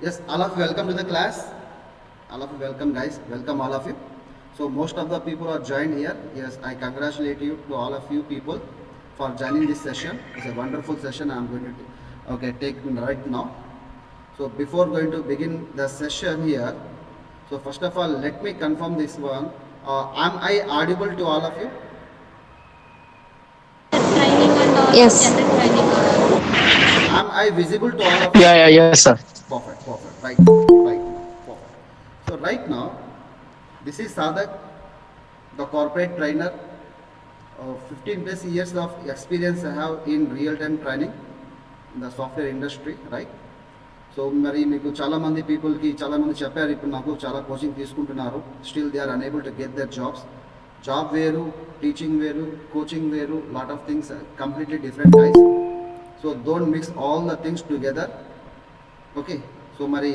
Yes, all of you, welcome to the class. All of you, welcome guys. Welcome all of you. So most of the people are joined here. Yes, I congratulate you to all of you people for joining this session. It's a wonderful session. I'm going to take right now. So before going to begin the session here, so first of all, let me confirm this one. Am I audible to all of you? Training and all Yes. gender training or Am I visible to all of you? Yes, sir. Perfect, perfect. Right now, right now, perfect. So right now, this is Sadak, the corporate trainer. 15 plus years of experience I have in real-time training in the software industry, right? So మరి మీకు చాలామంది పీపుల్కి చాలామంది చెప్పారు ఇప్పుడు నాకు చాలా coaching తీసుకుంటున్నారు still they are unable to get their jobs job వేరు టీచింగ్ వేరు కోచింగ్ వేరు lot of things completely different guys so don't mix all the things together okay so మరి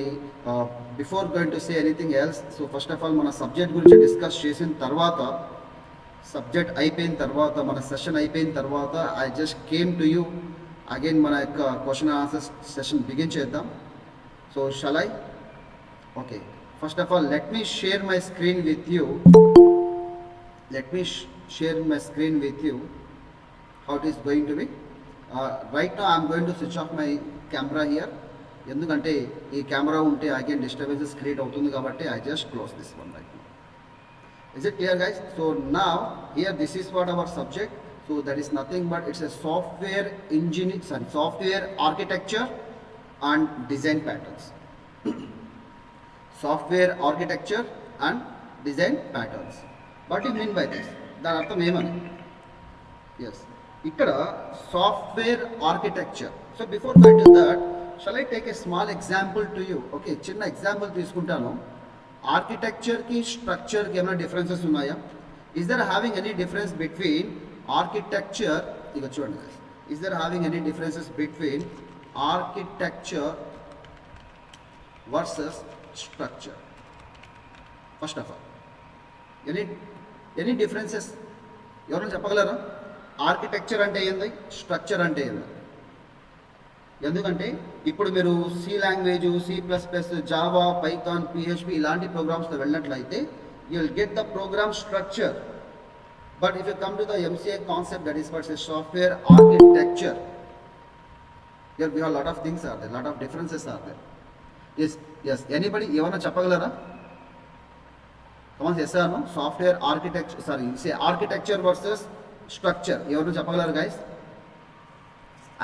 before going to say anything else so first of all మన subject గురించి discuss చేసిన తర్వాత subject అయిపోయిన తర్వాత మన సెషన్ అయిపోయిన తర్వాత I just came to you again మన యొక్క క్వశ్చన్ ఆన్సర్ సెషన్ బిగిన్ చేద్దాం so shall I okay first of all let me share my screen with you let me share my screen with you how it is going to be right now I'm going to switch off my camera here ఎందుకంటే ఈ camera ఉంటే again disturbances create అవుతుంది కాబట్టి I just close this one right now is it clear guys so now here this is what our subject so that is nothing but it's a software architecture and design patterns software architecture and design patterns what you mean by this దాని అర్థం ఏమని yes ఇక్కడ software architecture so before going to that shall I take a small example to you okay చిన్న example తీసుకుంటాను ఆర్కిటెక్చర్కి స్ట్రక్చర్కి ఏమైనా differences ఉన్నాయా is there having any difference between architecture ఇక చూడండి is there having any differences between architecture versus structure first of all any differences ఎవరైనా చెప్పగలరా architecture అంటే ఏంది స్ట్రక్చర్ అంటే ఏంది ఎందుకంటే ఇప్పుడు మీరు C language C++, Java, Python, PHP ఇలాంటి ప్రోగ్రామ్స్లో వెళ్ళినట్లయితే you will get the program structure but if you come to the MCA concept that is what's a software architecture here we have lot of things are there lot of differences are there yes anybody ఏమైనా చెప్పగలరా కమాన్ చేస్తాను software architecture versus structure ఎవరు చెప్పగలరు guys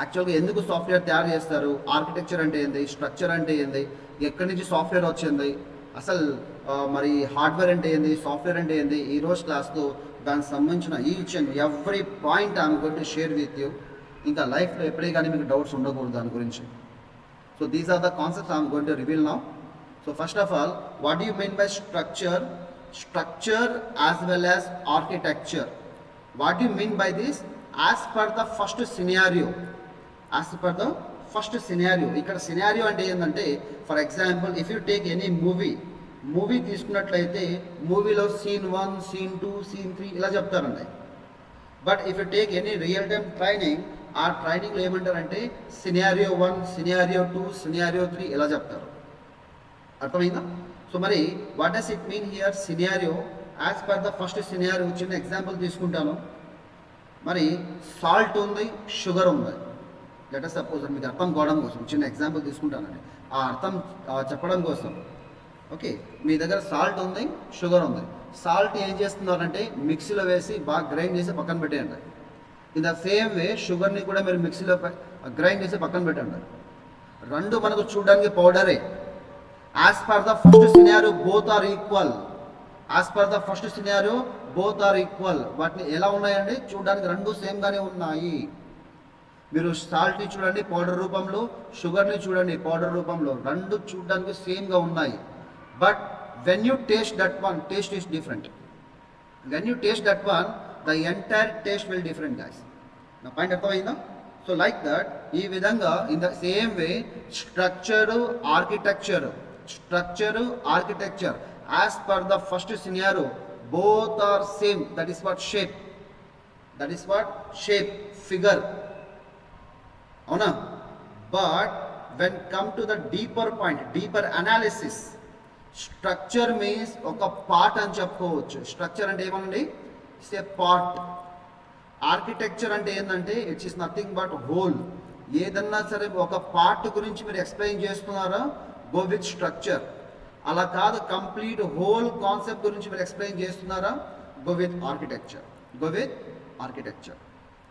యాక్చువల్గా ఎందుకు software తయారు చేస్తారు architecture అంటే ఏంది స్ట్రక్చర్ అంటే ఏంది ఎక్కడి నుంచి సాఫ్ట్వేర్ వచ్చింది అసలు మరి హార్డ్వేర్ అంటే ఏంది సాఫ్ట్వేర్ అంటే ఏంది ఈరోజు క్లాస్లో దానికి సంబంధించిన each and every point I'm going to share with you ఇంకా లైఫ్లో ఎప్పుడే కానీ మీకు డౌట్స్ ఉండకూడదు దాని గురించి so these are the concepts I'm going to reveal now so first of all what do you mean by structure as well as architecture. What do you mean by this? As per the first scenario ఇక్కడ scenario అంటే ఏంటంటే for example if you take any movie తీసుకున్నట్లయితే మూవీలో scene 1 scene 2 scene 3 ఇలా చెప్తారండి but if you take any real time training ఆ ట్రైనింగ్లో ఏమంటారంటే సినారియో 1 సినారియో 2 సినారియో 3 ఇలా చెప్తారు అర్థమైందా సో మరి what does it mean here scenario as per the first scenario చిన్న ఎగ్జాంపుల్ తీసుకుంటాను మరి సాల్ట్ ఉంది షుగర్ ఉంది లెట్ us సపోజ్ మీకు అర్థం కావడం కోసం చిన్న ఎగ్జాంపుల్ తీసుకుంటానండి ఆ అర్థం చెప్పడం కోసం ఓకే మీ దగ్గర సాల్ట్ ఉంది షుగర్ ఉంది సాల్ట్ ఏం చేస్తున్నారంటే మిక్సీలో వేసి బాగా గ్రైండ్ చేసి పక్కన పెట్టేయండి ఇన్ ద సేమ్ వే షుగర్ని కూడా మీరు మిక్సీలో గ్రైండ్ చేసి పక్కన పెట్టండి రెండు మనకు చూడడానికి పౌడరే as per the first scenario both are equal వాటిని ఎలా ఉన్నాయండి చూడడానికి రెండు సేమ్ గానే ఉన్నాయి మీరు సాల్ట్ ని చూడండి పౌడర్ రూపంలో షుగర్ ని చూడండి పౌడర్ రూపంలో రెండు చూడడానికి సేమ్ గా ఉన్నాయి but when you taste that one taste is different when you taste that one the entire taste will different guys నా పాయింట్ అర్థమైందా సో లైక్ దట్ ఈ విధంగా in the same way structure architecture as per the first scenario both are same that is what shape figure అవునా but when come to the deeper point, deeper analysis, structure means ఒక part అని చెప్పుకోవచ్చు. Structure అంటే ఏమనండి, it's a part. Architecture అంటే ఏంటంటే it's is nothing but whole. ఏదన్నా సరే ఒక పార్ట్ గురించి మీరు ఎక్స్ప్లెయిన్ చేస్తున్నారా, గో విత్ స్ట్రక్చర్. అలా కాదు, కంప్లీట్ హోల్ కాన్సెప్ట్ గురించి మీరు ఎక్స్ప్లెయిన్ చేస్తున్నారా, go with architecture. Go with architecture.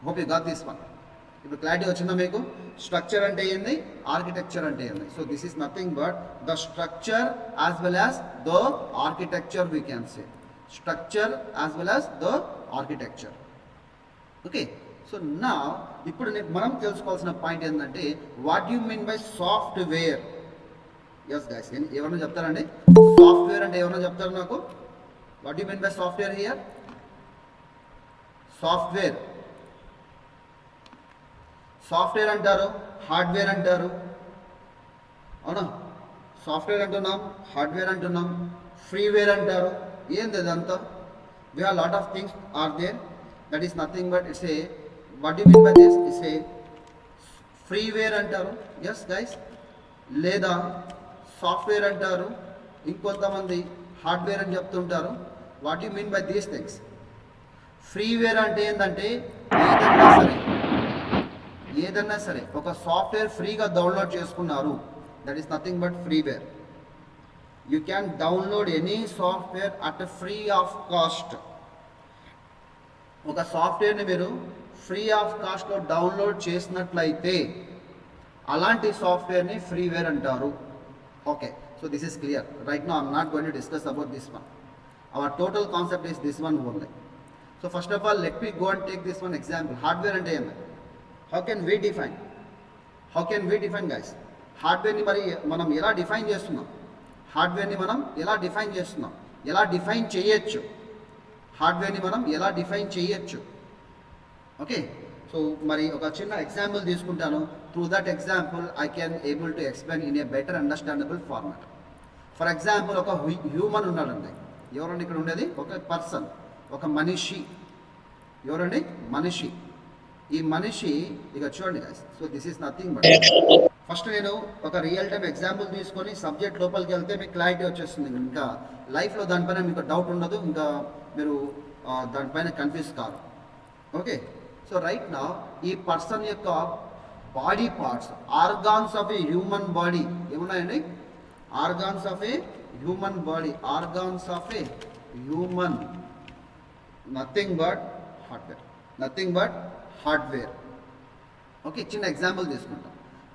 Hope you got this one. ఇప్పుడు క్లారిటీ వచ్చిందా మీకు? స్ట్రక్చర్ అంటే ఏంది, ఆర్కిటెక్చర్ అంటే ఏంది. So this is nothing but the structure as well as the architecture we can say. Structure as well as the architecture. Okay, so నా ఇప్పుడు మనం తెలుసుకోవాల్సిన పాయింట్ ఏంటంటే what you mean by software. Yes guys, ఏమన్నా చెప్తారండి? Software అంటే ఏమన్నా చెప్తారు నాకు? What you mean by software here? Software, software అంటారు, హార్డ్వేర్ అంటారు, అవునా? సాఫ్ట్వేర్ అంటున్నాం, హార్డ్వేర్ అంటున్నాం, ఫ్రీవేర్ అంటారు. ఏంది అదంతా? We have lot of things are there. That is nothing but it's a, what you mean by this? It's a freeware అంటారు. Yes guys, లేదా సాఫ్ట్వేర్ అంటారు, ఇంకొంతమంది హార్డ్వేర్ అని చెప్తుంటారు. What you mean by these things? Freeware అంటే ఏంటంటే ఏదన్నా సరే ఒక సాఫ్ట్వేర్ ఫ్రీగా డౌన్లోడ్ చేసుకున్నారు, that is nothing but freeware. You can download any software at free of cost. ఒక సాఫ్ట్వేర్ని మీరు ఫ్రీ ఆఫ్ కాస్ట్లో డౌన్లోడ్ చేసినట్లయితే అలాంటి సాఫ్ట్వేర్ని ఫ్రీవేర్ అంటారు. Okay, so this is clear. Right now I'm not going to discuss about this one. Our total concept is this one only. So first of all, let me go and take this one example. Hardware and AMI. How can we define? How can we define, guys? Hardware ni mari manam ela define chestunnam. Hardware ni manam ela define chestunnam. Ela define cheyochu. Hardware ni manam ela define cheyochu. Okay. So మరి ఒక చిన్న example తీసుకుంటాను. Through that example I can able to explain in a better understandable format. For example, ఒక human ఉన్నాడండి. ఎవరండి ఇక్కడ ఉండేది? ఒక పర్సన్, ఒక మనిషి. ఎవరండి? మనిషి. ఈ మనిషి ఇక చూడండి guys. So this is nothing but, first నేను ఒక రియల్ టైమ్ ఎగ్జాంపుల్ తీసుకొని సబ్జెక్ట్ లోపలికి వెళ్తే మీకు క్లారిటీ వచ్చేస్తుంది. ఇంకా లైఫ్లో దానిపైన మీకు డౌట్ ఉండదు, ఇంకా మీరు దానిపైన కన్ఫ్యూజ్ కారు. ఓకే, సో రైట్ నా ఈ పర్సన్ యొక్క body parts, organs of a human body ఏమున్నాయండి? Organs of a human body, organs of a human, nothing but hardware, nothing but hardware. Okay, చిన్న ఎగ్జాంపుల్ తీసుకుంటాం.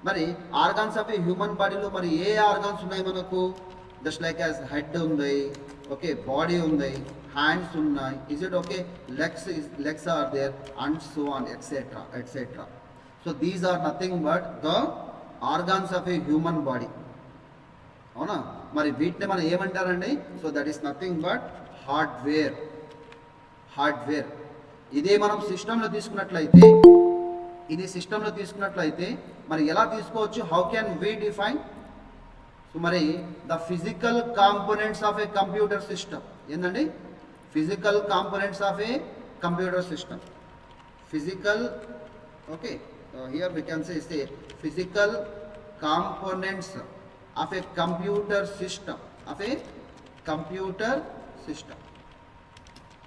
మరి ఆర్గాన్స్ ఆఫ్ ఏ హ్యూమన్ బాడీలో మరి ఏ organs ఉన్నాయి మనకు? జస్ట్ లైక్ యాజ్ హెడ్ ఉంది, okay, body ఉంది, హ్యాండ్స్ ఉన్నాయి, is it okay, legs are there and so on etcetera etcetera. So these are nothing but the organs of a human body, అవునా? మరి వీటిని మనం ఏమంటారండి? So that is nothing but hardware. Hardware ఇదే మనం సిస్టంలో తీసుకున్నట్లయితే, ఇది సిస్టంలో తీసుకున్నట్లయితే మరి ఎలా తీసుకోవచ్చు? How can we define? So మరి the physical components of a computer system ఏంటండి? Physical components of a computer system. Physical, okay, here we can say physical components of a computer system, of a computer system.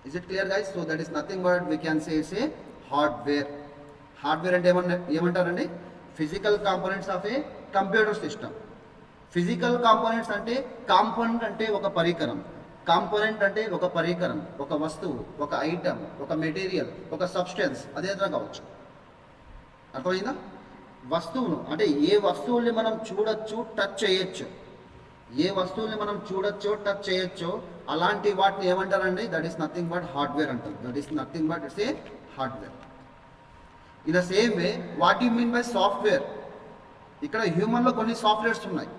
Is it clear, guys? So that is nothing but we can say it's a hardware. Hardware అంటే ఏమంటారండి? Physical components of a computer system. Physical components అంటే, component అంటే ఒక పరికరం, component అంటే ఒక పరికరం, ఒక వస్తువు, ఒక ఐటమ్, ఒక మెటీరియల్, ఒక సబ్స్టెన్స్, అదేదో కావచ్చు. అర్థమైందా? వస్తువును అంటే ఏ వస్తువుల్ని మనం చూడొచ్చు, టచ్ చేయొచ్చు, ఏ వస్తువుల్ని మనం చూడొచ్చో టచ్ చేయొచ్చో అలాంటి వాటిని ఏమంటారండి? That is nothing but hardware అంటారు. That is nothing but it's a hardware. In the same way what you mean by software? ఇక్కడ హ్యూమన్లో కొన్ని సాఫ్ట్వేర్స్ ఉన్నాయి.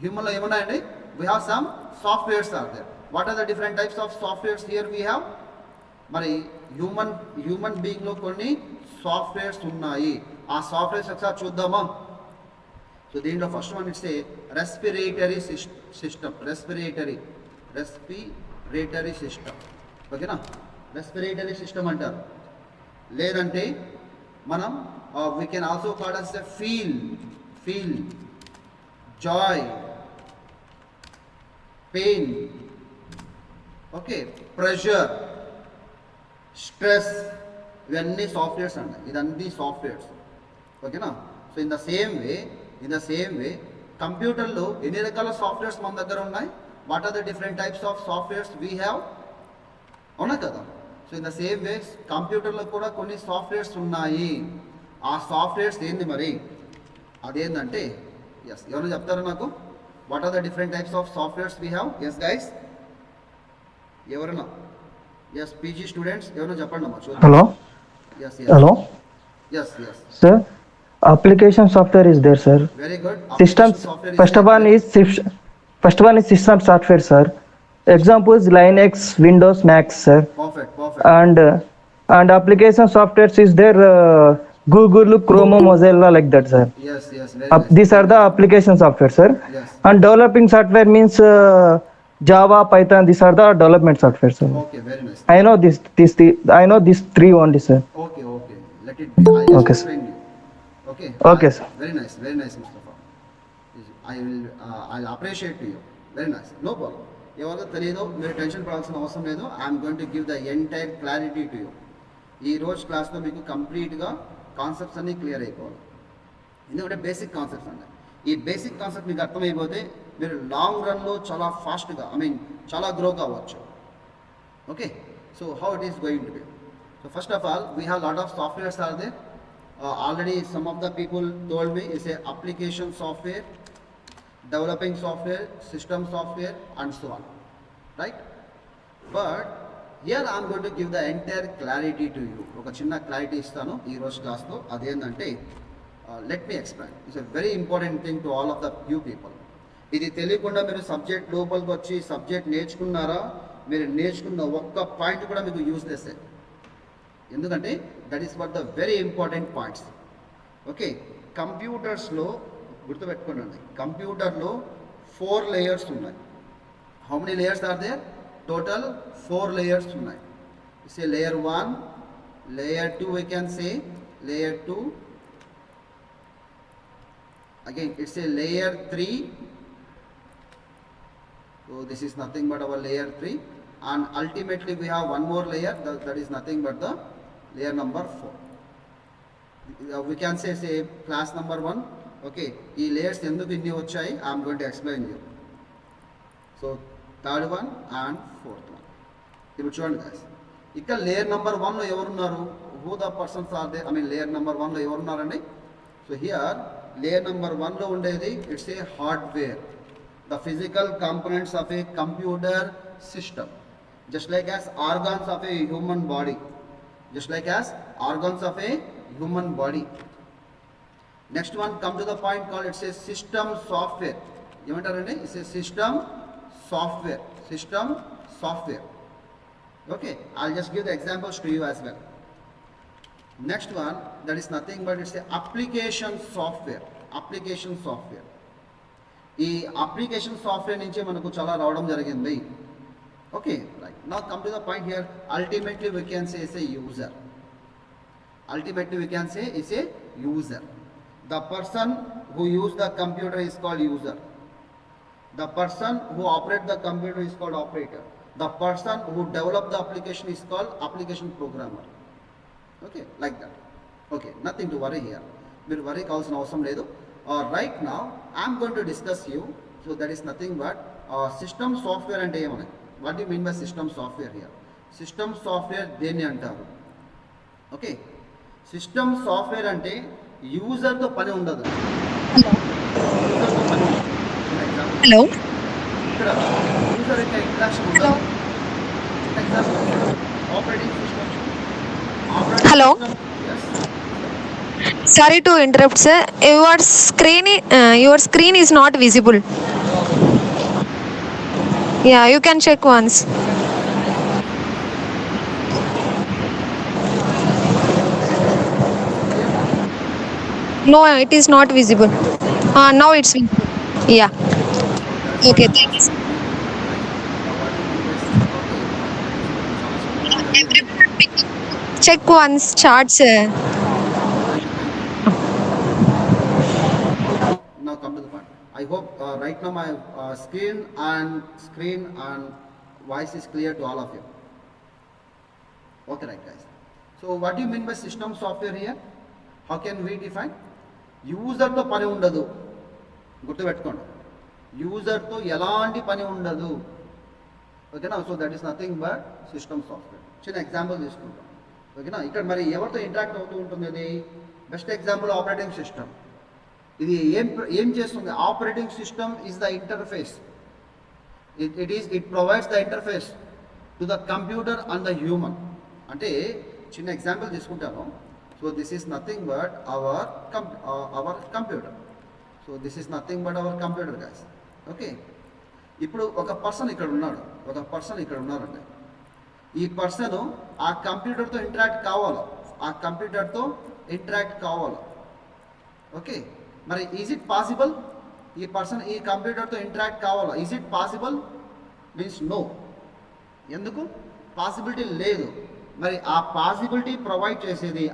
హ్యూమన్లో ఏమున్నాయండి? We have some softwares are there. What are the different types of softwares here we have? మరి human బీయింగ్లో కొన్ని softwares ఉన్నాయి. ఆ సాఫ్ట్వేర్స్ ఒకసారి చూద్దామా? సో దీంట్లో first one it's a respiratory system. Respiratory system, ఓకేనా? రెస్పిరేటరీ సిస్టమ్ అంటారు. లేదంటే మనం we can also call us a feel, joy, pain, okay, pressure, stress, ఇవన్నీ సాఫ్ట్వేర్స్ అండి. ఇదన్నీ సాఫ్ట్వేర్స్, ఓకేనా. So in the same way కంప్యూటర్లో ఎన్ని రకాల సాఫ్ట్వేర్స్ మన దగ్గర ఉన్నాయి? What are the different types of softwares we have? అవునా కదా. So in the same way కంప్యూటర్లో కూడా కొన్ని సాఫ్ట్వేర్స్ ఉన్నాయి. ఆ సాఫ్ట్వేర్స్ ఏంది మరి? అదేంటంటే, ఎస్, ఎవరైనా చెప్తారా నాకు? What are the different types of softwares we have? Yes guys, ఎవరైనా? ఎస్, పీజీ స్టూడెంట్స్ ఎవరైనా చెప్పండి అమ్మా, చూద్దాం. Hello. Yes Hello. Yes yes, Sir, application software is there, sir. Very good. Systems. First one is system software, sir. Examples Linux, Windows, Mac, sir. Perfect. And application softwares is there. Google, Chrome, Mozilla, like that, sir. Yes yes, very These are the application software, sir. Yes. And developing software means Java, Python. These are the development software, sir. Okay, very nice. I know I know these three only, sir. Okay, let it be. I just Okay, sir. explain you. Okay. Okay, sir. Very nice, Mustafa. I'll appreciate to you. Very nice. No problem. ఎవరికో తెలియదు, మీరు tension పడాల్సిన అవసరం లేదు. I'm going to give the entire clarity to you. ఈ రోజు క్లాస్లో మీకు కంప్లీట్గా కాన్సెప్ట్స్ అన్నీ క్లియర్ అయిపోవాలి. ఎందుకంటే బేసిక్ కాన్సెప్ట్స్ అండి. ఈ బేసిక్ కాన్సెప్ట్ మీకు అర్థమైపోతే మీరు లాంగ్ రన్లో చాలా ఫాస్ట్గా, చాలా గ్రో కావచ్చు. Okay, so how it is going to be? So first of all, we have a lot of softwares are there. Already some of the people told me it's a application software, developing software, system software, and so on, right? But here I am going to give the entire clarity to you. ఒక చిన్న clarity ఇస్తాను ఈ రోజు క్లాస్లో. అదేంటంటే, let me explain. It's a very important thing to all of the you people. ఇది తెలియకుండా మీరు సబ్జెక్ట్ లోపలికి వచ్చి సబ్జెక్ట్ నేర్చుకున్నారా, మీరు నేర్చుకున్న ఒక్క పాయింట్ కూడా మీకు యూస్లెస్. ఎందుకంటే that is what the very important points. Okay, కంప్యూటర్స్లో గుర్తుపెట్టుకోండి, కంప్యూటర్లో 4 లేయర్స్ ఉన్నాయి. How many layers are there? Total 4 layers ఉన్నాయి. It's a layer 1, layer 2, we can say layer 2, again it's a layer 3. So this is nothing but our layer 3, and ultimately we have one more layer that is nothing but the layer number 4. We can say class number 1. Okay, ఈ layers ఎందుకు ఇన్ని వచ్చాయి? I am going to explain you. So third one and fourth one. ఇప్పుడు చూడండి guys, ఇక్కడ layer number 1లో ఎవరున్నారు? Who the persons are there? Layer number 1లో ఎవరున్నారండి? సో హియర్ లేయర్ నెంబర్ 1లో ఉండేది it's a hardware, the physical components of a computer system. Just like as organs of a human body. Next one, come to the point called it's a system software. ఏమంటారండి? It's a system software. Okay, I'll just give the examples to you as well. Next one, that is nothing but it's a application software. ఈ application software నుంచే మనకు చాలా రావడం జరిగింది. Okay, right. Now come to the point here. Ultimately we can say it's a user. The person who use the computer is called user. The person who operate the computer is called operator. The person who develop the application is called application programmer. Okay, like that. Okay, nothing to worry here. మీరు worry కావాల్సిన అవసరం లేదు. Right now I am going to discuss you. So that is nothing but system software అంటే ఏమని? What do you mean by system software here? System software దేన్ని అంటారు? Okay, system software అంటే యూజర్తో పని ఉండదు. హలో, ఇక్కడ యూజర్ యొక్క ఇంట్రాక్షన్ ఉండదు. Example operating system. Hello. Sorry to interrupt, sir. Your screen is not visible. Yeah, you can check once. No, it is not visible. Now it's visible. Yeah. Okay, thank you, sir. Check once charts. I hope right now my screen and voice is clear to all of you. Okay, right, guys. So what do you mean by system software here? How can we define? యూజర్తో పని ఉండదు, గుర్తుపెట్టుకోండి. యూజర్తో ఎలాంటి పని ఉండదు, ఓకేనా. So that is nothing but system software. చిన్న example తీసుకుంటాం, ఓకేనా. ఇక్కడ మరి ఎవరితో ఇంటరాక్ట్ అవుతూ ఉంటుంది ఇది? Best example operating system. ఇది ఏం చేస్తుంది? Operating system is the interface. It provides the interface to the computer and the human. అంటే చిన్న ఎగ్జాంపుల్ తీసుకుంటాను. So this is nothing but hour computer. So this is nothing but hour computer guys. Okay, ఇప్పుడు ఒక person ఇక్కడ ఉన్నారండి. ఈ person ఆ కంప్యూటర్తో ఇంటరాక్ట్ కావాలి, ఓకే. మరి ఈజ్ ఇట్ పాసిబుల్? ఈ పర్సన్ ఈ కంప్యూటర్తో ఇంటరాక్ట్ కావాలా? Is it possible? Means no. ఎందుకు? పాసిబిలిటీ లేదు. మరి ఆ పాసిబిలిటీ ప్రొవైడ్ చేసేది,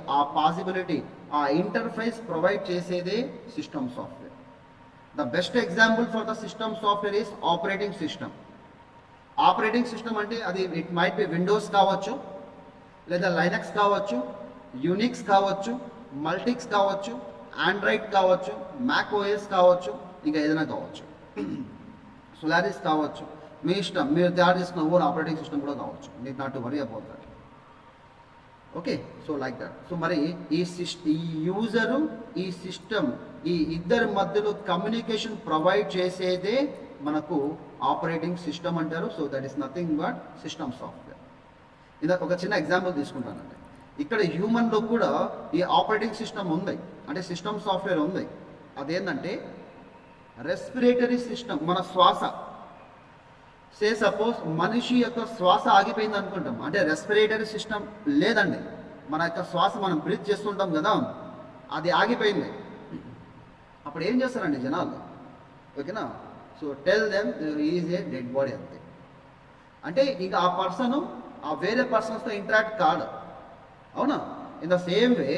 ఆ ఇంటర్ఫేస్ ప్రొవైడ్ చేసేదే system software. The best example for the system software is operating system. Operating system అంటే అది ఇట్ మైట్ బి విండోస్ కావచ్చు, లేదా లైనక్స్ కావచ్చు, యూనిక్స్ కావచ్చు, మల్టిక్స్ కావచ్చు, ఆండ్రాయిడ్ కావచ్చు, మ్యాక్ ఓఎస్ కావచ్చు, ఇంకా ఏదైనా కావచ్చు, సోలారిస్ కావచ్చు. మీ ఇష్టం, మీరు తయారు చేసుకున్న ఓన్ ఆపరేటింగ్ సిస్టమ్ కూడా కావచ్చు. Neat not to worry about that. Okay, so like that. So మరి ఈ యూజరు, ఈ సిస్టమ్, ఈ ఇద్దరి మధ్యలో కమ్యూనికేషన్ ప్రొవైడ్ చేసేదే మనకు ఆపరేటింగ్ సిస్టమ్ అంటారు. So that is nothing but system software. ఇందాక ఒక చిన్న ఎగ్జాంపుల్ తీసుకుంటానండి. ఇక్కడ హ్యూమన్లో కూడా ఈ ఆపరేటింగ్ సిస్టమ్ ఉంది, అంటే సిస్టమ్ సాఫ్ట్వేర్ ఉంది. అదేంటంటే రెస్పిరేటరీ సిస్టమ్, మన శ్వాస. సపోజ్ మనిషి యొక్క శ్వాస ఆగిపోయింది అనుకుంటాం, అంటే రెస్పిరేటరీ సిస్టమ్ లేదండి. మన యొక్క శ్వాస మనం బ్రీత్ చేస్తుంటాం కదా, అది ఆగిపోయింది. అప్పుడు ఏం చేస్తారండి జనాలు, ఓకేనా. So tell them is a dead body అంతే. అంటే ఇంకా ఆ పర్సన్ ఆ వేరే పర్సన్స్తో ఇంటరాక్ట్ కాడు, అవునా. ఇన్ ద సేమ్ వే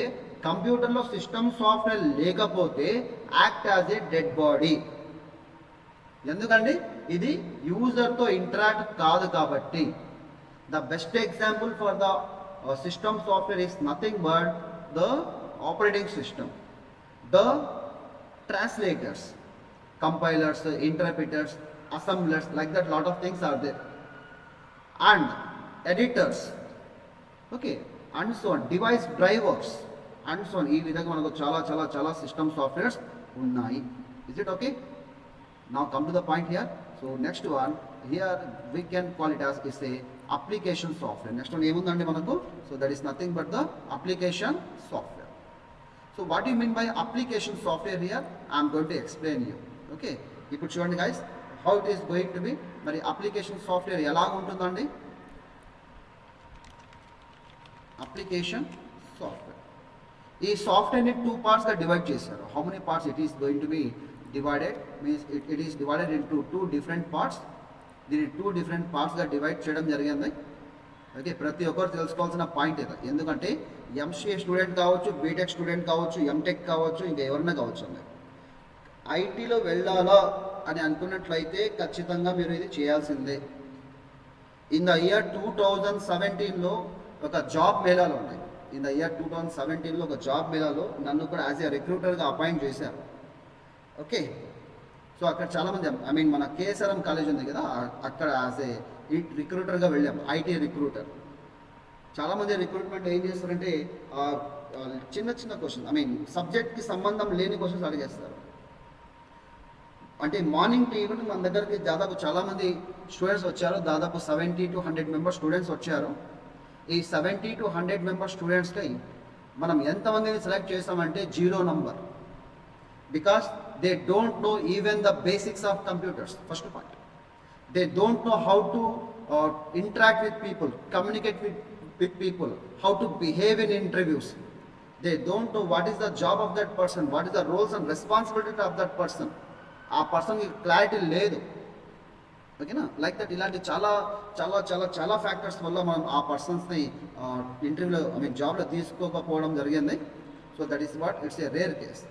కంప్యూటర్లో సిస్టమ్ సాఫ్ట్వేర్ లేకపోతే యాక్ట్ యాజ్ ఏ డెడ్ బాడీ. ఎందుకండి? ఇది యూజర్తో ఇంటరాక్ట్ కాదు కాబట్టి. The best example for the system software is nothing but the operating system, the translators, compilers, interpreters, assemblers, like that lot of things are there, and editors, okay, and so on, device drivers, and so on. ఈ విధంగా మనకు చాలా system softwares ఉన్నాయి. Is it okay? Now come to the point here. So next one here we can call it as is a application software. Next one ఏముందండి మనకు? So that is nothing but the application software. So what do you mean by application software here? I am going to explain you. Okay, ఇప్పుడు చూడండి guys, how it is going to be. మరి application software ఎలా ఉంటుందండి? Application software, ఈ సాఫ్ట్వేర్ని 2 పార్ట్స్గా divide చేశారు. How many parts it is going to be divided? Means it is divided into 2 different parts. దీన్ని 2 డిఫరెంట్ పార్ట్స్గా డివైడ్ చేయడం జరిగింది. ఓకే, ప్రతి ఒక్కరు తెలుసుకోవాల్సిన పాయింట్ ఇది. ఎందుకంటే ఎంసీఏ స్టూడెంట్ కావచ్చు, బీటెక్ స్టూడెంట్ కావచ్చు, ఎంటెక్ కావచ్చు, ఇంకా ఎవరైనా కావచ్చు అండి. ఐటీలో వెళ్ళాలా అని అనుకున్నట్లయితే ఖచ్చితంగా మీరు ఇది చేయాల్సిందే. ఇన్ ద ఇయర్ 2017లో ఒక జాబ్ మేళాలో ఉన్నాయి. ఇన్ ద ఇయర్ 2017లో ఒక జాబ్ మేళాలో నన్ను కూడా యాజ్ ఏ రిక్రూటర్గా అపాయింట్ చేశారు. ఓకే, సో అక్కడ చాలామంది, ఐ మీన్ మన కేఎస్ఆర్ఎం కాలేజ్ ఉంది కదా, అక్కడ యాజ్ ఏ రిక్రూటర్గా వెళ్ళాం, ఐటీ రిక్రూటర్. చాలామంది రిక్రూట్మెంట్ ఏం చేస్తారంటే చిన్న క్వశ్చన్, ఐ మీన్ సబ్జెక్ట్కి సంబంధం లేని క్వశ్చన్స్ అడిగేస్తారు. అంటే మార్నింగ్ టు ఈవినింగ్ మన దగ్గరికి దాదాపు చాలామంది స్టూడెంట్స్ వచ్చారు. దాదాపు 70 to 100 మెంబర్స్ స్టూడెంట్స్ వచ్చారు. ఈ 70 to 100 మెంబర్స్ స్టూడెంట్స్కి మనం ఎంతమందిని సెలెక్ట్ చేస్తామంటే 0 number. Because they don't know even the basics of computers. First point, they don't know how to interact with people, communicate with people, how to behave in interviews. They don't know what is the job of that person, what is the roles and responsibilities of that person. ఆ పర్సన్కి clarity లేదు. ఓకేనా, like that. ఇలాంటి చాలా factors వల్ల మనం ఆ పర్సన్స్ని ఇంటర్వ్యూలో, ఐ మీన్ జాబ్లో తీసుకోకపోవడం జరిగింది. So that is what it's a rare case.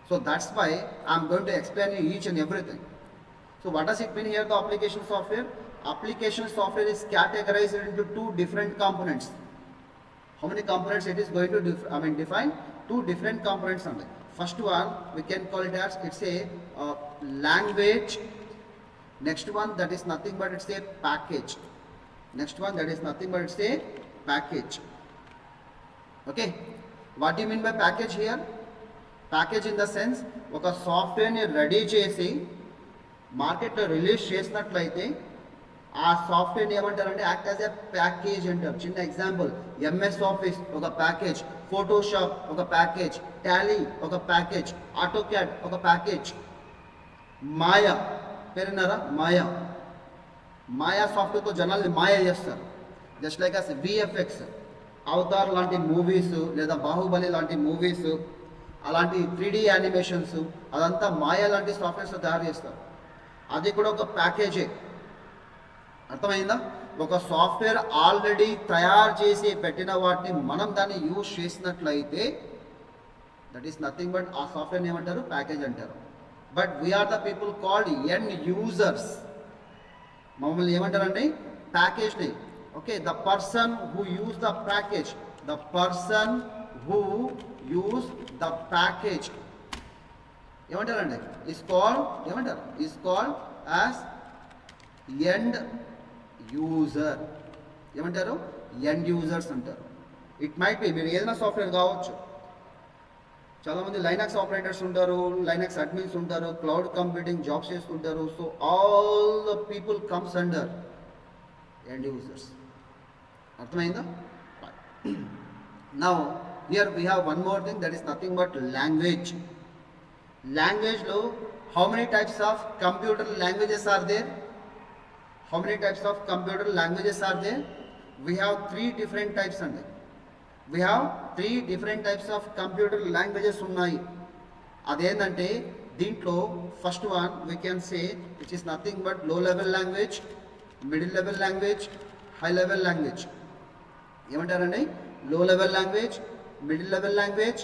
So that's why I'm going to explain you each and everything. So what does it mean here, the application software? Application software is categorized into two different components. How many components it is going to define? Two different components only. First one we can call it as it's a language. Next one, that is nothing but it's a package. Next one, that is nothing but it's a package. Okay, what do you mean by package here? Package in the sense ఒక సాఫ్ట్వేర్ని ready చేసి మార్కెట్లో release చేసినట్లయితే ఆ సాఫ్ట్వేర్ని ఏమంటారంటే act as ఎ package అంటారు. చిన్న ఎగ్జాంపుల్, ఎంఎస్ ఆఫీస్ ఒక ప్యాకేజ్, ఫోటోషాప్ ఒక ప్యాకేజ్, టాలీ ఒక ప్యాకేజ్, ఆటోక్యాడ్ ఒక ప్యాకేజ్, మాయా పేరున్నారా, మాయా సాఫ్ట్వేర్తో జనాల్ని మాయా చేస్తారు. Just like as VFX, Avatar లాంటి మూవీస్ లేదా బాహుబలి లాంటి మూవీస్, అలాంటి 3D యానిమేషన్స్, అదంతా మాయా లాంటి సాఫ్ట్వేర్స్ తయారు చేస్తారు. అది కూడా ఒక ప్యాకేజే. అర్థమైందా? ఒక సాఫ్ట్వేర్ ఆల్రెడీ తయారు చేసి పెట్టిన వాటిని మనం దాన్ని యూజ్ చేసినట్లయితే దట్ ఈస్ నథింగ్ బట్ ఆ సాఫ్ట్వేర్ని ఏమంటారు, ప్యాకేజ్ అంటారు. But we are the people called end users. మమ్మల్ని ఏమంటారండి, ప్యాకేజ్ని. Okay, the person who use the package, the person who use the package ఏమంటారండి, ఈస్ కాల్డ్ ఏమంటారు, is called as end user. ఏమంటారు, ఎండ్ యూజర్స్ అంటారు. ఇట్ మైట్ బి మీరు ఏదైనా software కావచ్చు. చాలామంది లైనక్స్ ఆపరేటర్స్ ఉంటారు, లైనక్స్ అడ్మిన్స్ ఉంటారు, క్లౌడ్ కంప్యూటింగ్ జాబ్స్ చేస్తుంటారు. So all the people comes under end users. అర్థమైందా? Now here we have one more thing, that is nothing but language. లాంగ్వేజ్లో how many types of computer languages are there? How many types of computer languages are there? We have 3 different types and we have 3 different types of computer languages ఉన్నాయి. అదేంటంటే దీంట్లో first one we can say which is nothing but low level language, middle level language, high level language. ఏమంటారండి? low level language, middle level language,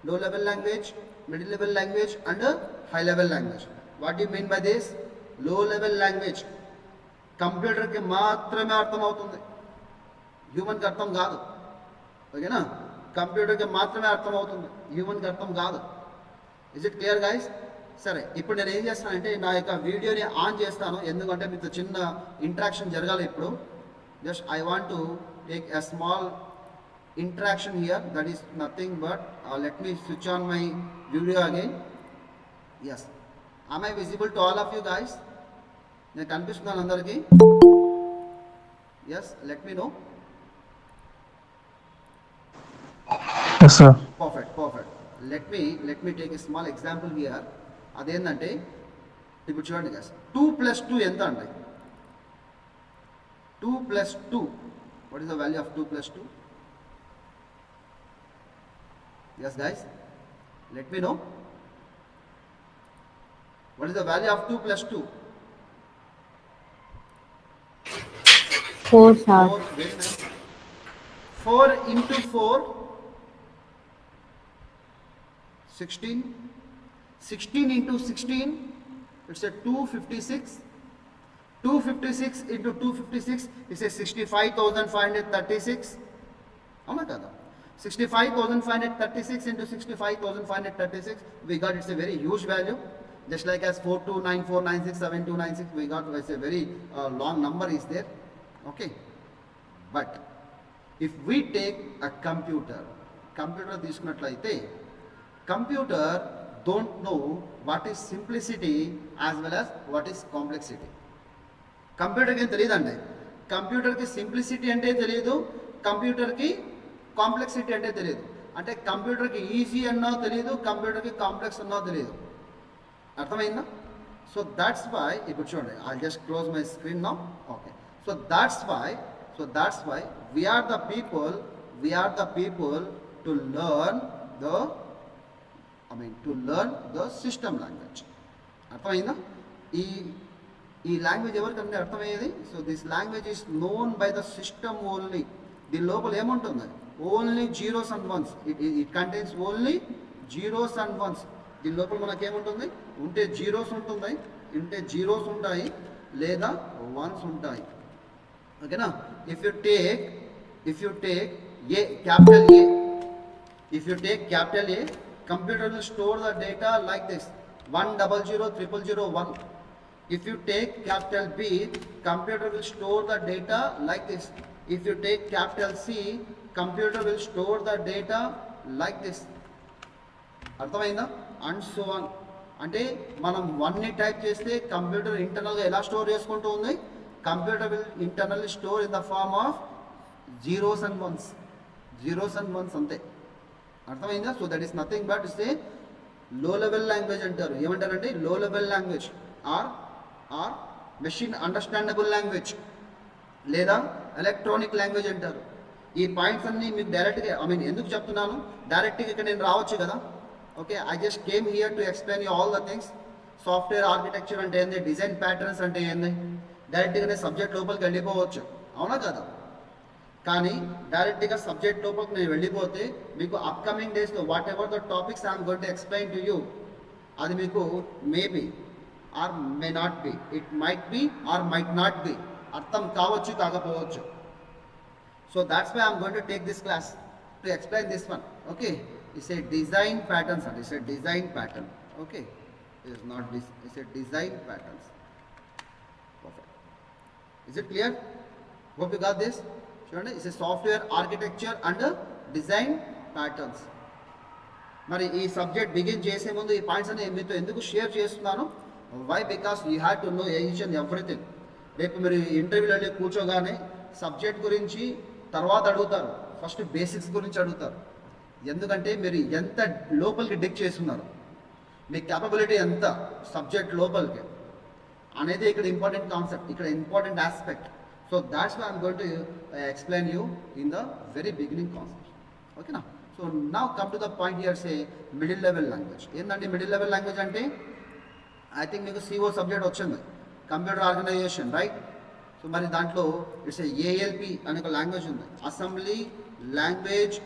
low level language, middle level language and high level language. What do you mean by this? low level language కంప్యూటర్కి మాత్రమే అర్థమవుతుంది, హ్యూమన్కి అర్థం కాదు. ఓకేనా? కంప్యూటర్కి మాత్రమే అర్థమవుతుంది, హ్యూమన్కి అర్థం కాదు. Is it clear guys? సరే, ఇప్పుడు నేను ఏం చేస్తానంటే నా యొక్క వీడియోని ఆన్ చేస్తాను, ఎందుకంటే మీతో చిన్న ఇంటరాక్షన్ జరగాలి ఇప్పుడు. Just I want to take a small interaction here, that is nothing but let me switch on my video again. Yes, am I visible to all of you guys? నేను కనిపిస్తున్నాను అందరికీ? Yes, let me know. Yes sir. Perfect. Let me take a small example here. అదేంటంటే ఇప్పుడు చూడండి guys, 2 + 2 ఎంత అండి? 2 + 2, what is the value of 2 + 2? Yes guys, let me know. What is the value of 2 + 2? 4 sir. 4. Very nice. 4 into 4, 16. 16 into 16, it's a 256. 256 into 256 is a 65,536. అవునా కదా? 65,536 into 65,536, we got it's a very huge value. Just like as 4294967296, we got it's a very long number is there. Okay, but if we take a computer తీసుకున్నట్లయితే computer don't know what is simplicity as well as what is complexity. కంప్యూటర్కి ఏం తెలియదండి. కంప్యూటర్కి simplicity అంటే తెలియదు, కంప్యూటర్కి complexity అంటే తెలియదు. అంటే కంప్యూటర్కి easy అన్నో తెలియదు, కంప్యూటర్కి కాంప్లెక్స్ అన్నో తెలియదు. అర్థమైందా? సో దాట్స్ వై ఇప్పుడు చూడండి, I just close my screen now. Okay, so that's why we are the people to learn the system language. అర్థమైందా? ఈ లాంగ్వేజ్ ఎవరికంటే అర్థమయ్యేది? So this language is known by the system only. దీని లోపల ఏముంటుంది? Only zeros and once. It contains only zeros and once. దీని లోపల మనకేముంటుంది, ఉంటే జీరోస్ ఉంటుంది, ఉంటాయి లేదా వన్స్ ఉంటాయి. ఓకేనా? If you take a capital A, if you take capital A, computer will store the data like this 1000001. If you take capital B, computer will store the data like this. If you take capital C, computer will store the data like this. అర్థమైందా? And so on. అంటే మనం 1ని type చేస్తే computer ఇంటర్నల్గా ఎలా store చేసుకుంటూ ఉంది, computer will internally store in the form of zeros and ones అంతే. అర్థమైందా? So that is nothing but is a low level language అంటారు. ఏమంటారంటే low level language or machine understandable language లేదా ఎలక్ట్రానిక్ లాంగ్వేజ్ అంటారు. ఈ points అన్నీ మీకు డైరెక్ట్గా ఎందుకు చెప్తున్నాను, డైరెక్ట్గా ఇక్కడ నేను రావచ్చు కదా. Okay, I just came here to explain you all the things. Software architecture అంటే ఏంది, డిజైన్ ప్యాటర్న్స్ అంటే ఏంది, డైరెక్ట్గానే సబ్జెక్ట్ లోపలికి వెళ్ళిపోవచ్చు, అవునా కదా. కానీ డైరెక్ట్గా సబ్జెక్ట్ లోపలికి నేను వెళ్ళిపోతే మీకు అప్కమింగ్ డేస్లో whatever the topics I'm going to explain to you, అది మీకు maybe or may not be, it might be or might not be, అర్థం కావచ్చు కాకపోవచ్చు. So that's why I'm going to take this class to explain this one. Okay, it's a design patterns అండి, it's a design pattern. Okay, it's not this, it's a design patterns. Perfect. Is it clear? Hope you got this. చూడండి, it's a software architecture and design patterns. మరి ఈ subject begin చేసే ముందు ఈ points అన్ని మీతో ఎందుకు షేర్ చేస్తున్నాను, why, because you have to know each and everything. రేపు మీరు ఇంటర్వ్యూలో వెళ్ళి కూర్చోగానే సబ్జెక్ట్ గురించి తర్వాత అడుగుతారు, ఫస్ట్ బేసిక్స్ గురించి అడుగుతారు. ఎందుకంటే మీరు ఎంత లోపలికి డిక్ చేస్తున్నారు, మీ క్యాపబిలిటీ ఎంత సబ్జెక్ట్ లోపలికి అనేది ఇక్కడ ఇంపార్టెంట్ కాన్సెప్ట్, ఇక్కడ important aspect. So that's why I'm going to explain you in the very beginning concept. Okay now. So now come to the point here, say middle level language. ఏంటంటే middle level language అంటే I think మీకు CO subject వచ్చింది, computer organisation, right. So మరి దాంట్లో it's ALP అనే ఒక language ఉంది, assembly language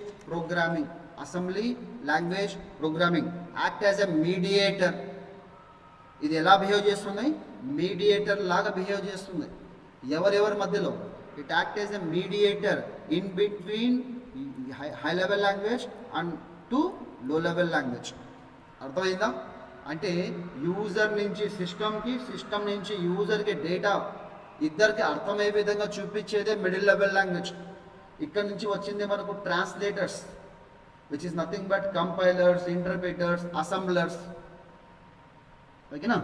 programming. Act as a mediator. ఇది ఎలా బిహేవ్ చేస్తుంది, మీడియేటర్ లాగా బిహేవ్ చేస్తుంది. ఎవరెవరి మధ్యలో, it act as a mediator in between high level language and to లో లెవెల్ లాంగ్వేజ్. అర్థమైందా? అంటే యూజర్ నుంచి సిస్టమ్కి, సిస్టమ్ నుంచి యూజర్కి డేటా ఇద్దరికి అర్థమయ్యే విధంగా చూపించేదే మిడిల్ లెవెల్ లాంగ్వేజ్. ఇక్కడ నుంచి వచ్చింది మనకు translators, which is nothing but compilers, interpreters, assemblers. ఓకేనా?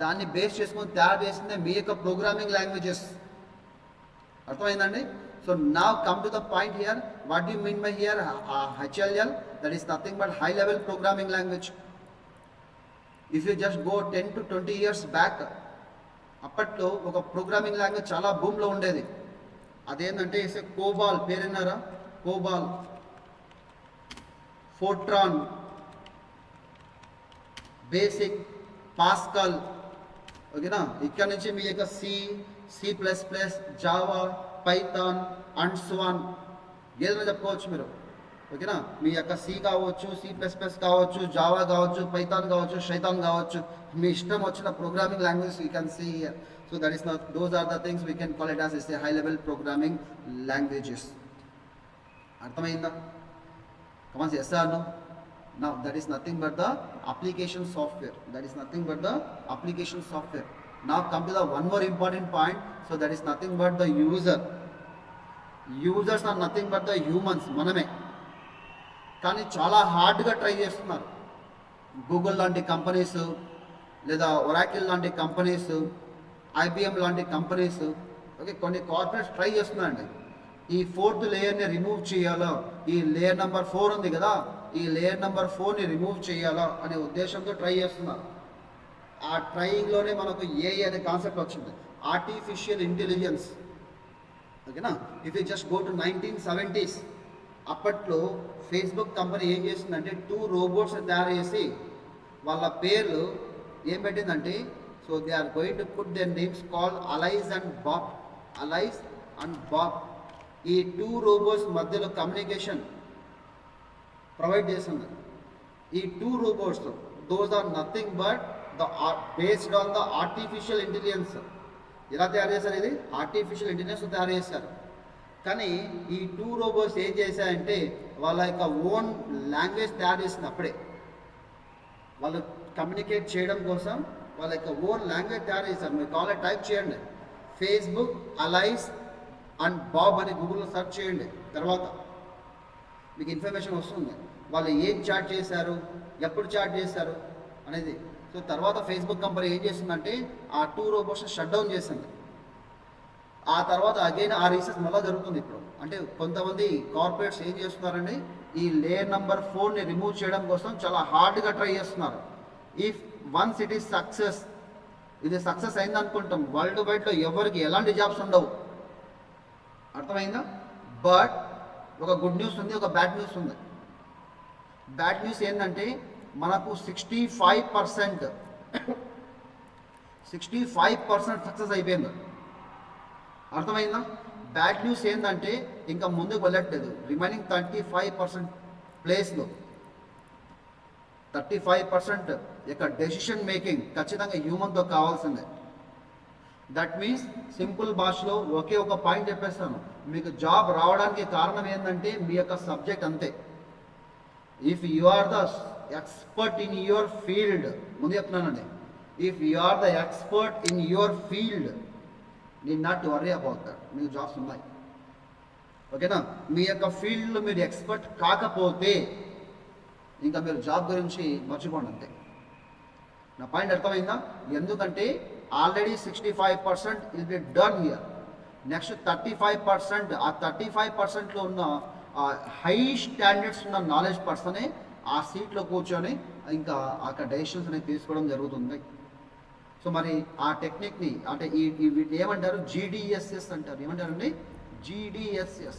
దాన్ని బేస్ చేసుకొని తయారు చేసిందే మీ యొక్క ప్రోగ్రామింగ్ లాంగ్వేజెస్. అర్థమైందండి? So now come to the point here, what do you mean by here HLL? That is nothing but high level programming language. If you just go 10 to 20 years back, అప్పట్లో ఒక programming language చాలా భూమిలో ఉండేది. అదేంటంటే it's COBOL, పేరున్నారా? COBOL, Fortran, BASIC, Pascal. ఓకేనా? ఇక్కడ నుంచి మీ యొక్క C++, Java, Python and so on ఏదైనా చెప్పుకోవచ్చు మీరు. ఓకేనా? మీ యొక్క C కావచ్చు, C++ కావచ్చు, జావా కావచ్చు, పైథాన్ కావచ్చు, శైతాన్ కావచ్చు, మీ ఇష్టం వచ్చిన programming language you can see here. So that is not, those are the things we can call it as is a high level programming languages. అర్థమైందా? Come on yes or no? Now that is nothing but the application software. Now come to the one more important point. So that is nothing but the user. Users are nothing but the humans, మనమే. కానీ చాలా హార్డ్గా try చేస్తున్నారు. Google లాంటి companies, లేదా Oracle లాంటి companies, IBM లాంటి companies, okay, కొన్ని కార్పొరేట్స్ ట్రై చేస్తున్నారండి. ఈ 4th లేయర్ని రిమూవ్ చేయాలా, ఈ లేయర్ నెంబర్ 4 ఉంది కదా, ఈ లేయర్ నెంబర్ 4ని రిమూవ్ చేయాలా అనే ఉద్దేశంతో ట్రై చేస్తున్నారు. ఆ ట్రయింగ్లోనే మనకు AI అనే కాన్సెప్ట్ వచ్చింది, ఆర్టిఫిషియల్ ఇంటెలిజెన్స్. ఓకేనా? If you just go to 1970s, అప్పట్లో ఫేస్బుక్ కంపెనీ ఏం చేసిందంటే 2 రోబోట్స్ తయారు చేసి వాళ్ళ పేర్లు ఏం పెట్టిందంటే, so they are going to put their names call Alice and Bob. ఈ 2 రోబోట్స్ మధ్యలో కమ్యూనికేషన్ ప్రొవైడ్ చేస్తుంది. ఈ 2 robots those are nothing but based on the artificial intelligence. ఎలా తయారు చేశారు? ఇది ఆర్టిఫిషియల్ ఇంటెలిజెన్స్ తయారు చేశారు. కానీ ఈ 2 రోబోట్స్ ఏం చేశాయంటే వాళ్ళ యొక్క ఓన్ లాంగ్వేజ్ తయారు చేసింది. అప్పుడే వాళ్ళు కమ్యూనికేట్ చేయడం కోసం వాళ్ళ యొక్క ఓన్ లాంగ్వేజ్ తయారు చేశారు. మీరు కావాలంటే టైప్ చేయండి, ఫేస్బుక్ అలైస్ అండ్ బాబ్ అని గూగుల్లో సెర్చ్ చేయండి. తర్వాత మీకు ఇన్ఫర్మేషన్ వస్తుంది వాళ్ళు ఏం చాట్ చేశారు, ఎప్పుడు చాట్ చేశారు అనేది. సో తర్వాత ఫేస్బుక్ కంపెనీ ఏం చేస్తుందంటే ఆ 2 రోబోట్స్ని షట్ డౌన్ చేసింది. ఆ తర్వాత అగైన్ ఆ రీసెర్చ్ మళ్ళీ జరుగుతుంది ఇప్పుడు. అంటే కొంతమంది కార్పొరేట్స్ ఏం చేస్తున్నారండి, ఈ లేయర్ నెంబర్ 4ని రిమూవ్ చేయడం కోసం చాలా హార్డ్గా ట్రై చేస్తున్నారు. If once it is success, ఇది సక్సెస్ అయింది అనుకుంటాం, వరల్డ్ వైడ్లో ఎవరికి ఎలాంటి జాబ్స్ ఉండవు. అర్థమైందా? బట్ ఒక గుడ్ న్యూస్ ఉంది, ఒక బ్యాడ్ న్యూస్ ఉంది. బ్యాడ్ న్యూస్ ఏంటంటే మనకు 65% సక్సెస్ అయిపోయింది. అర్థమైందా? బ్యాడ్ న్యూస్ ఏంటంటే ఇంకా ముందుకు వెళ్ళట్లేదు. రిమైనింగ్ 35% ప్లేస్లో 35% యొక్క డెసిషన్ మేకింగ్ ఖచ్చితంగా హ్యూమన్తో కావాల్సిందే. దట్ మీన్స్ సింపుల్ భాషలో ఒకే ఒక పాయింట్ చెప్పేస్తాను, మీకు జాబ్ రావడానికి కారణం ఏంటంటే మీ యొక్క సబ్జెక్ట్ అంతే. If you are the expert in your field, ముందు చెప్తున్నానండి, if you are the expert in your field, need not to worry about that. మీకు జాబ్స్ ఉన్నాయి. ఓకేనా? మీ యొక్క ఫీల్డ్లో మీరు ఎక్స్పర్ట్ కాకపోతే ఇంకా మీరు జాబ్ గురించి మర్చిపోండి అంతే. నా పాయింట్ అర్థమైందా? ఎందుకంటే already 65% will be done here. Next 35%, ఆ 35%లో ఉన్న హై స్టాండర్డ్స్ ఉన్న నాలెడ్జ్ పర్సనే ఆ సీట్లో కూర్చొని ఇంకా అక్కడ డెసిషన్స్ అనేవి తీసుకోవడం జరుగుతుంది. సో మరి ఆ టెక్నిక్ని అంటే వీటిని ఏమంటారు? GDSS అంటారు. ఏమంటారండి? GDSS,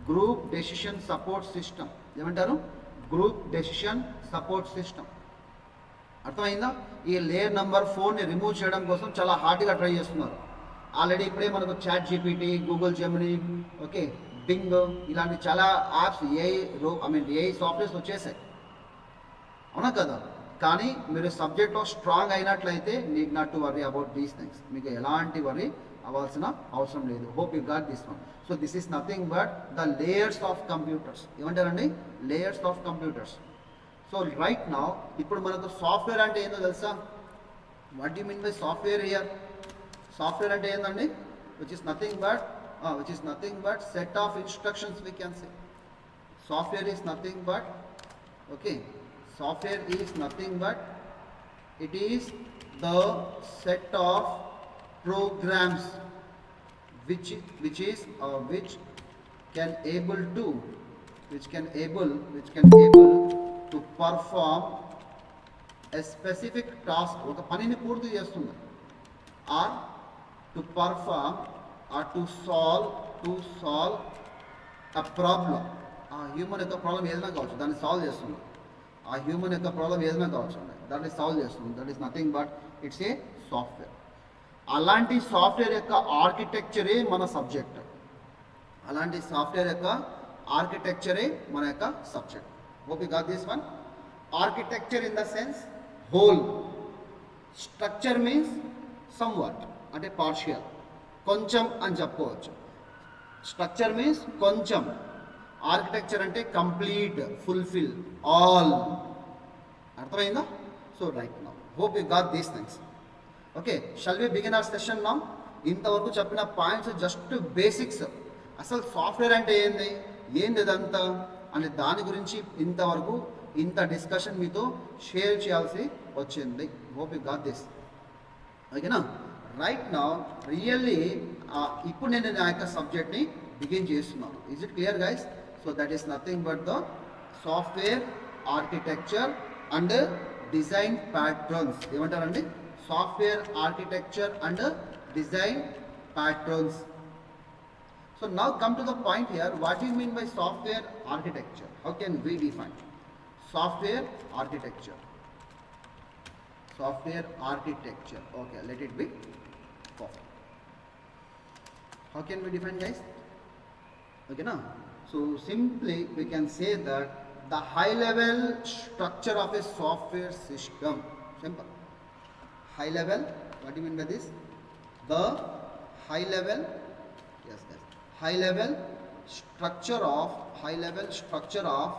group decision support system. ఏమంటారు? Group decision support system. అర్థమైందా? ఈ లేయర్ నెంబర్ 4ని రిమూవ్ చేయడం కోసం చాలా హార్డ్గా ట్రై చేస్తున్నారు. ఆల్రెడీ ఇప్పుడే మనకు chat GPT, Google Gemini, okay, Bing, ఇలాంటి చాలా యాప్స్ ఏఐ సాఫ్ట్వేర్స్ వచ్చేసాయి. అవునా కదా? కానీ మీరు సబ్జెక్ట్లో స్ట్రాంగ్ అయినట్లయితే need not to worry about these things. మీకు ఎలాంటి వరీ అవ్వాల్సిన అవసరం లేదు. Hope you got this one. So this is nothing but the layers of computers. ఏమంటారండి? Layers of computers. So right now ఇప్పుడు మనకు సాఫ్ట్వేర్ అంటే ఏందో తెలుసా? What you mean by software here? Software అంటే ఏందండి? Which is nothing but set of instructions we can say. Software is nothing but, okay, software is nothing but it is the set of programs which can able to perform a specific task. ఒక పనిని పూర్తి చేస్తుంది, or to perform or to solve a problem. ఆ human యొక్క problem ఏదైనా కావచ్చు, దాన్ని solve చేస్తుంది. ఆ హ్యూమన్ యొక్క ప్రాబ్లం ఏదైనా కావచ్చు, దాన్ని సాల్వ్ చేస్తుంది. That is nothing but it's a software. అలాంటి సాఫ్ట్వేర్ యొక్క ఆర్కిటెక్చరే మన సబ్జెక్ట్. అలాంటి సాఫ్ట్వేర్ యొక్క ఆర్కిటెక్చరే మన యొక్క subject. Hope you got this one. Architecture in the sense whole. Structure means somewhat, అంటే పార్షియల్, కొంచెం అని చెప్పుకోవచ్చు. స్ట్రక్చర్ మీన్స్ కొంచెం, ఆర్కిటెక్చర్ అంటే కంప్లీట్, ఫుల్ఫిల్, ఆల్. అర్థమైందా? So right now hope you got these things. Okay, shall we begin our session now. ఇంతవరకు చెప్పిన points just basics. అసలు సాఫ్ట్వేర్ అంటే ఏంది ఇదంతా అనే దాని గురించి ఇంతవరకు ఇంత డిస్కషన్ మీతో షేర్ చేయాల్సి వచ్చింది. Hope you got this. ఓకేనా? రైట్ నౌ రియల్లీ ఇప్పుడు నేను నా యొక్క సబ్జెక్ట్ని బిగిన్ చేస్తున్నాను. Is it clear guys? So that is nothing but the software architecture and design patterns. ఏమంటారండి? Software architecture and design patterns. So now come to the point here. What do you mean by software architecture? How can we define software architecture? Software architecture. Okay, let it be perfect. How can we define, guys? Okay, now. So simply we can say that the high level structure of a software system. Simple. High level, what do you mean by this? The high level, yes guys, high level structure of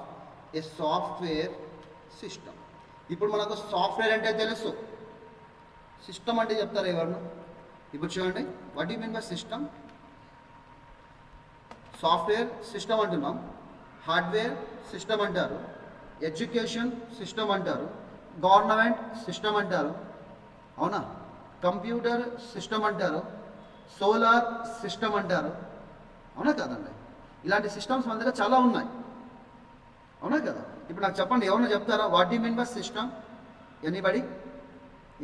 a software system. ఇప్పుడు మనకు software అంటే తెలుసు, system అంటే చెప్తారు ఎవరన్నా? ఇప్పుడు చూడండి, what you mean by system? Software system అంటున్నాం, హార్డ్వేర్ సిస్టమ్ అంటారు, ఎడ్యుకేషన్ సిస్టమ్ అంటారు, గవర్నమెంట్ సిస్టమ్ అంటారు, అవునా? కంప్యూటర్ సిస్టమ్ అంటారు, సోలార్ సిస్టమ్ అంటారు, అవునా కదండి? ఇలాంటి సిస్టమ్స్ మన దగ్గర చాలా ఉన్నాయి, అవునా కదా? ఇప్పుడు నాకు చెప్పండి, ఎవరైనా చెప్తారా what you mean by system? Anybody?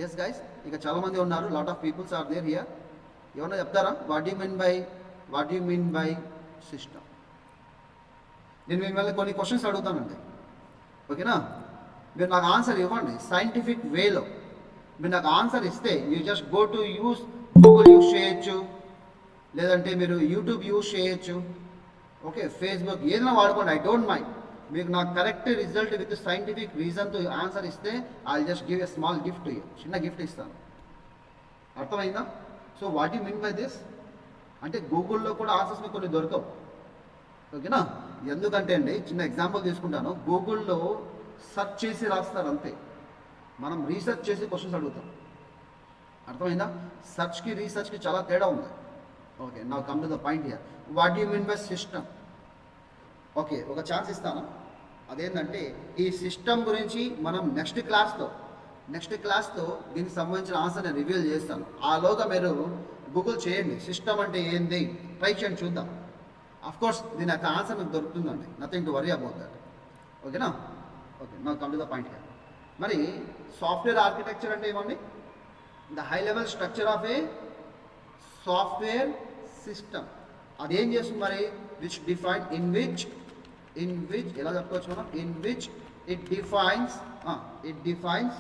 Yes guys, ఇక చాలామంది ఉన్నారు, lot of peoples are there here. ఎవరైనా చెప్తారా what you mean by system? నేను మిమ్మల్ని కొన్ని క్వశ్చన్స్ అడుగుతానండి, ఓకేనా? మీరు నాకు ఆన్సర్ ఇవ్వండి సైంటిఫిక్ వేలో. మీరు నాకు ఆన్సర్ ఇస్తే you just go to use Google use చేయొచ్చు, లేదంటే మీరు యూట్యూబ్ యూస్ చేయొచ్చు, ఓకే, ఫేస్బుక్ ఏదైనా వాడుకోండి, ఐ డోంట్ మైండ్. మీకు నాకు కరెక్ట్ రిజల్ట్ విత్ సైంటిఫిక్ రీజన్తో ఆన్సర్ ఇస్తే I just give a small gift to you, చిన్న గిఫ్ట్ ఇస్తాను. అర్థమైందా? So what you mean by this అంటే గూగుల్లో కూడా ఆన్సర్స్ మీకు కొన్ని దొరకవు, ఓకేనా? ఎందుకంటే అండి, చిన్న ఎగ్జాంపుల్ తీసుకుంటాను. గూగుల్లో సెర్చ్ చేసి రాస్తారు అంతే, మనం రీసెర్చ్ చేసి క్వశ్చన్స్ అడుగుతాం. అర్థమైందా? సెర్చ్కి రీసెర్చ్కి చాలా తేడా ఉంది. ఓకే, నా come to the point here. What you mean by system? Okay, ఒక ఛాన్స్ ఇస్తాను. అదేంటంటే ఈ సిస్టమ్ గురించి మనం నెక్స్ట్ క్లాస్తో దీనికి సంబంధించిన ఆన్సర్ నేను రివీల్ చేస్తాను. ఆలోగా మీరు గూగుల్ చేయండి, సిస్టమ్ అంటే ఏంది, ట్రై చేయండి, చూద్దాం. కోర్స్ దీని యొక్క ఆన్సర్ మీకు దొరుకుతుందండి, nothing to worry about that, ఓకేనా? ఓకే, నా come to the point here. మరి సాఫ్ట్వేర్ ఆర్కిటెక్చర్ అంటే ఏమండి? The high level structure of A software system. అదేం చేస్తుంది మరి? విచ్ డిఫైన్ ఇన్ విచ్ ఎలా చెప్పుకోవచ్చు మనం? In which it defines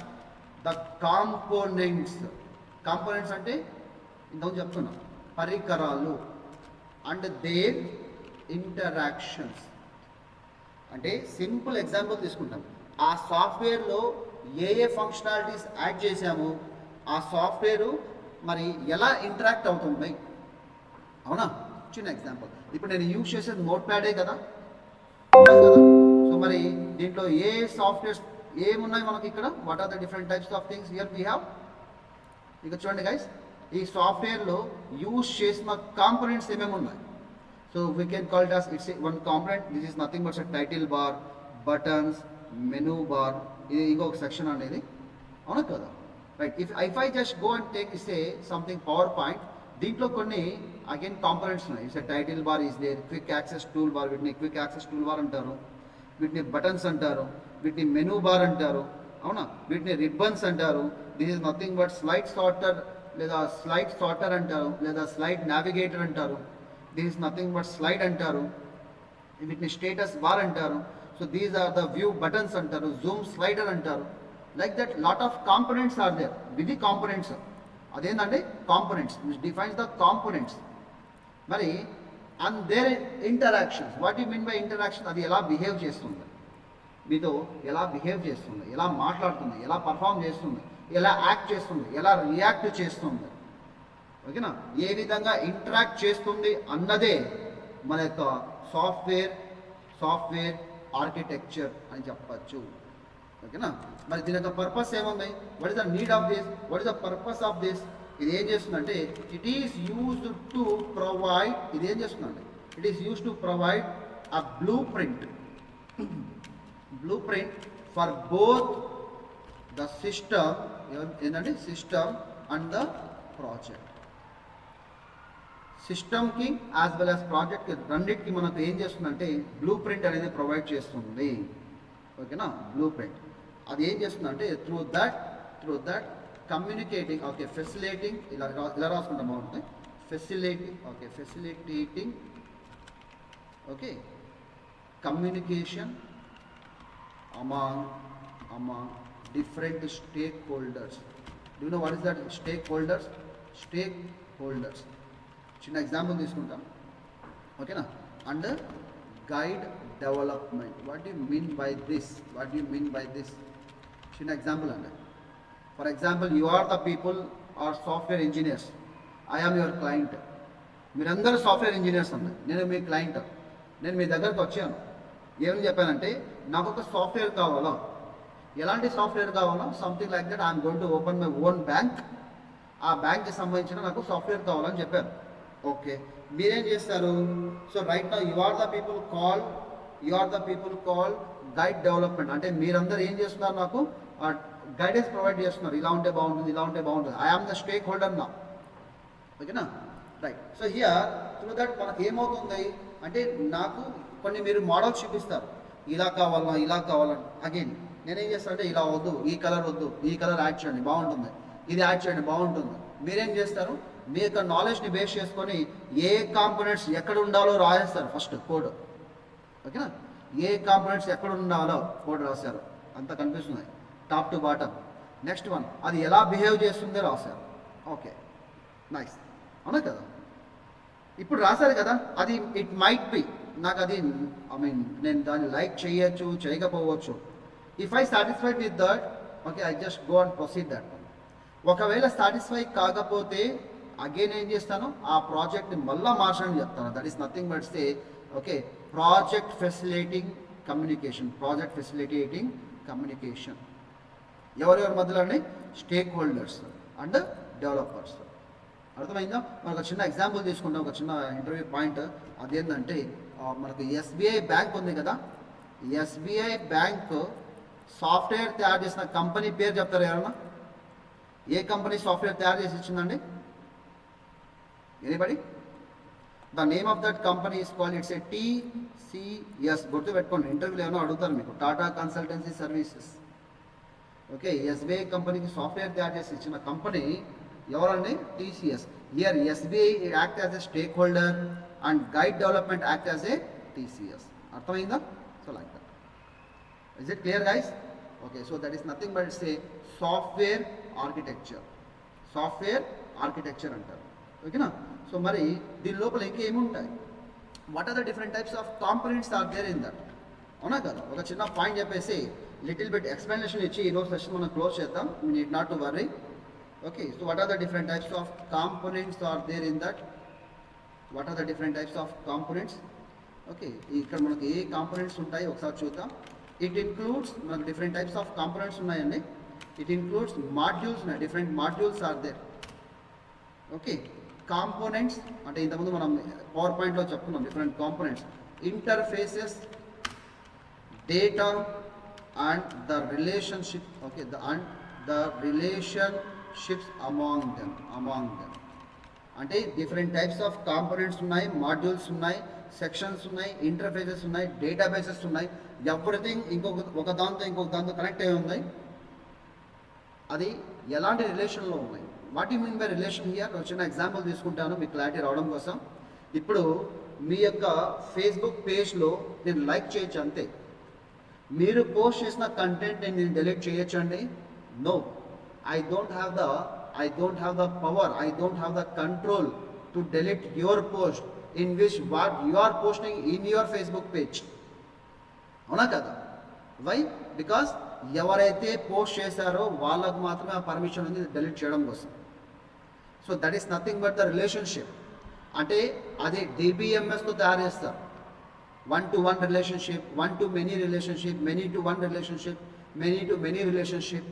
the components అంటే ఇంతకు చెప్తున్నాం, పరికరాలు, అండ్ దేర్ ఇంటరాక్షన్స్. అంటే సింపుల్ ఎగ్జాంపుల్ తీసుకుంటాం, ఆ సాఫ్ట్వేర్లో ఏ ఫంక్షనాలిటీస్ యాడ్ చేసాము, ఆ సాఫ్ట్వేరు మరి ఎలా ఇంటరాక్ట్ అవుతుంది, అవునా? చిన్న ఎగ్జాంపుల్, ఇప్పుడు నేను యూజ్ చేసేది నోట్ ప్యాడే కదా. సో మరి దీంట్లో ఏ సాఫ్ట్వేర్స్ ఏమున్నాయి మనకి ఇక్కడ? What are the different types of things here we have? ఇక చూడండి గైస్, ఈ సాఫ్ట్వేర్లో యూజ్ చేసిన కాంపోనెంట్స్ ఏమేమి ఉన్నాయి? So we can call it as it's one component. This is nothing but title bar, buttons, menu bar. ఇది ఇంకొక section అనేది, అవునా కదా? Right. If I just go and take something power point, దీంట్లో కొన్ని అగైన్ కాంపోనెంట్స్ ఉన్నాయి. It's title bar is there, quick access tool bar, వీటిని quick access tool bar అంటారు, వీటిని బటన్స్ అంటారు, వీటిని మెనూ బార్ అంటారు, అవునా? వీటిని రిబ్బన్స్ అంటారు. This is nothing but slide sorter అంటారు, లేదా స్లైడ్ నావిగేటర్ అంటారు. This is nothing but slide అంటారు. వీటిని స్టేటస్ బార్ అంటారు. So these are the view buttons అంటారు, జూమ్ స్లైడర్ అంటారు. Like that lot of components are there. ఇది కాంపోనెంట్స్. అదేంటంటే components which defines the components. మరి and their interactions. What you mean by interaction? అది ఎలా behave చేస్తుంది, మీతో ఎలా బిహేవ్ చేస్తుంది, ఎలా మాట్లాడుతుంది, ఎలా పర్ఫామ్ చేస్తుంది, ఎలా యాక్ట్ చేస్తుంది, ఎలా రియాక్ట్ చేస్తుంది, ఓకేనా? ఏ విధంగా ఇంటరాక్ట్ చేస్తుంది అన్నదే మన యొక్క సాఫ్ట్వేర్ ఆర్కిటెక్చర్ అని చెప్పచ్చు, ఓకేనా? మరి దీని యొక్క పర్పస్ ఏముంది? What is the need of this? What is the purpose of this? ఇది ఏం చేస్తుందంటే it is used to provide a blue print for both the system, ఏంటంటే సిస్టమ్ అండ్ ద ప్రాజెక్ట్. సిస్టమ్కి యాజ్ వెల్ యాజ్ ప్రాజెక్ట్కి రెండింటికి మనకు ఏం చేస్తుందంటే బ్లూ ప్రింట్ అనేది ప్రొవైడ్ చేస్తుంది, ఓకేనా? బ్లూ ప్రింట్ అది ఏం చేస్తుందంటే through that communicating, okay, facilitating, ఇలా రాసుకుంటాం బాగుంటుంది. Facilitating, okay, communication among different stakeholders. Do you know what is that? Stakeholders. చిన్న ఎగ్జాంపుల్ తీసుకుంటాం, ఓకేనా? And guide development. What do you mean by this? What do you mean by this? చిన్న example అండి. For example, you are the people are software engineers. I am your client. మీరందరూ software engineers అండి, నేను మీ client. నేను మీ దగ్గరకు వచ్చాను, ఏమని చెప్పానంటే నాకు ఒక సాఫ్ట్వేర్ కావాలా. ఎలాంటి సాఫ్ట్వేర్ కావాలా? Something like that I'm going to open my own bank. ఆ బ్యాంక్కి సంబంధించిన నాకు సాఫ్ట్వేర్ కావాలని చెప్పారు. ఓకే, మీరేం చేస్తారు? So right now you are the people call guide development. అంటే మీరందరూ ఏం చేస్తున్నారు? నాకు గైడెన్స్ ప్రొవైడ్ చేస్తున్నారు. ఇలా ఉంటే బాగుంటుంది, ఇలా ఉంటే బాగుంటుంది. I am the stakeholder నా. ఓకేనా? Right. So here through that మనకి ఏమవుతుంది అంటే నాకు కొన్ని మీరు మోడల్స్ చూపిస్తారు. ఇలా కావాలన్నా అగైన్ నేనేం చేస్తాను అంటే ఇలా వద్దు, ఈ కలర్ వద్దు, ఈ కలర్ యాడ్ చేయండి బాగుంటుంది, ఇది యాడ్ చేయండి బాగుంటుంది. మీరేం చేస్తారు? మీ యొక్క నాలెడ్జ్ని బేస్ చేసుకొని ఏ కాంపోనెంట్స్ ఎక్కడ ఉండాలో రాసేస్తారు ఫస్ట్ కోడ్. ఓకేనా? ఏ కాంపోనెంట్స్ ఎక్కడ ఉండాలో కోడ్ రాశారు. అంత కనిపిస్తుంది top to bottom. Next one, అది ఎలా బిహేవ్ చేస్తుందో రాశారు. ఓకే, నైస్, అవునా కదా? ఇప్పుడు రాశారు కదా, అది ఇట్ మైట్ బి నాకు అది నేను దాన్ని లైక్ చేయొచ్చు, చేయకపోవచ్చు. If I satisfied with that, okay, I just go and proceed that. ఒకవేళ సాటిస్ఫై కాకపోతే అగైన్ ఏం చేస్తాను? ఆ ప్రాజెక్ట్ని మళ్ళీ మార్చని చెప్తాను. That is nothing but say okay, project facilitating communication. ఎవరెవరి మధ్యలో అండి? Stake holders and developers. అర్థమైందా? మనకు చిన్న ఎగ్జాంపుల్ తీసుకుంటాం, ఒక చిన్న ఇంటర్వ్యూ పాయింట్. అదేంటంటే మనకు ఎస్బీఐ బ్యాంక్ ఉంది కదా, ఎస్బీఐ బ్యాంక్ సాఫ్ట్వేర్ తయారు చేసిన కంపెనీ పేరు చెప్తారు ఎవరన్నా? ఏ కంపెనీ సాఫ్ట్వేర్ తయారు చేసి ఇచ్చిందండి? Anybody? The name of that company is called, it's a TCS. గుర్తుపెట్టుకోండి, ఇంటర్వ్యూలో ఏమైనా అడుగుతారు మీకు. Tata consultancy services. Okay, SBI కంపెనీకి సాఫ్ట్వేర్ తయారు చేసి ఇచ్చిన కంపెనీ ఎవరండి? TCS. Here SBI act as a stakeholder and guide development act as a TCS. అర్థమైందా? So like that. Is it clear guys? Okay, so that is nothing but it's a software architecture అంటారు. ఓకేనా? So మరి దీని లోపల ఇంకేముంటాయి? What are the different types of components are there in that? అవునా కదా? ఒక చిన్న పాయింట్ చెప్పేసి లిటిల్ బిట్ ఎక్స్ప్లెనేషన్ ఇచ్చి ఈరోజు సెషన్ మనం క్లోజ్ చేద్దాం. You need not to worry. Okay, so what are the different types of components are there in that? Okay, ఇక్కడ మనకి ఏ కాంపోనెంట్స్ ఉంటాయి ఒకసారి చూద్దాం. ఇట్ ఇన్క్లూడ్స్, మనకు డిఫరెంట్ టైప్స్ ఆఫ్ కాంపోనెంట్స్ ఉన్నాయండి. ఇట్ ఇన్క్లూడ్స్ మాడ్యూల్స్ ఉన్నాయి, different modules are there. Okay, components అంటే ఇంతకుముందు మనం పవర్ పాయింట్లో చెప్పుకున్నాం different components. Interfaces, data and the relationship. Okay, the relationships among them. అంటే డిఫరెంట్ టైప్స్ ఆఫ్ కాంపోనెంట్స్ ఉన్నాయి, మాడ్యూల్స్ ఉన్నాయి, సెక్షన్స్ ఉన్నాయి, ఇంటర్ఫేసెస్ ఉన్నాయి, డేటాబేసెస్ ఉన్నాయి. ఎవ్రీథింగ్ ఒక దాంతో ఇంకొక దాంతో కనెక్ట్ అయి ఉన్నాయి. అది ఎలాంటి రిలేషన్లో ఉన్నాయి? What you mean by relation here? ఒక చిన్న ఎగ్జాంపుల్ తీసుకుంటాను మీకు క్లారిటీ రావడం కోసం. ఇప్పుడు మీ యొక్క ఫేస్బుక్ పేజ్లో నేను లైక్ చేయొచ్చు అంతే. మీరు పోస్ట్ చేసిన కంటెంట్ నేను డిలీట్ చేయొచ్చు అండి? No, I don't have the power, I don't have the control to delete your post in which what you are posting in your Facebook page. అవునా కదా? వై? బికాస్ ఎవరైతే పోస్ట్ చేశారో వాళ్ళకు మాత్రమే ఆ పర్మిషన్ ఉంది డిలీట్ చేయడం కోసం. So that is nothing but the relationship. అంటే అది DBMSతో తయారు చేస్తారు. 1-to-1 relationship, 1-to-many relationship, many-to-1 relationship, many-to-many relationship.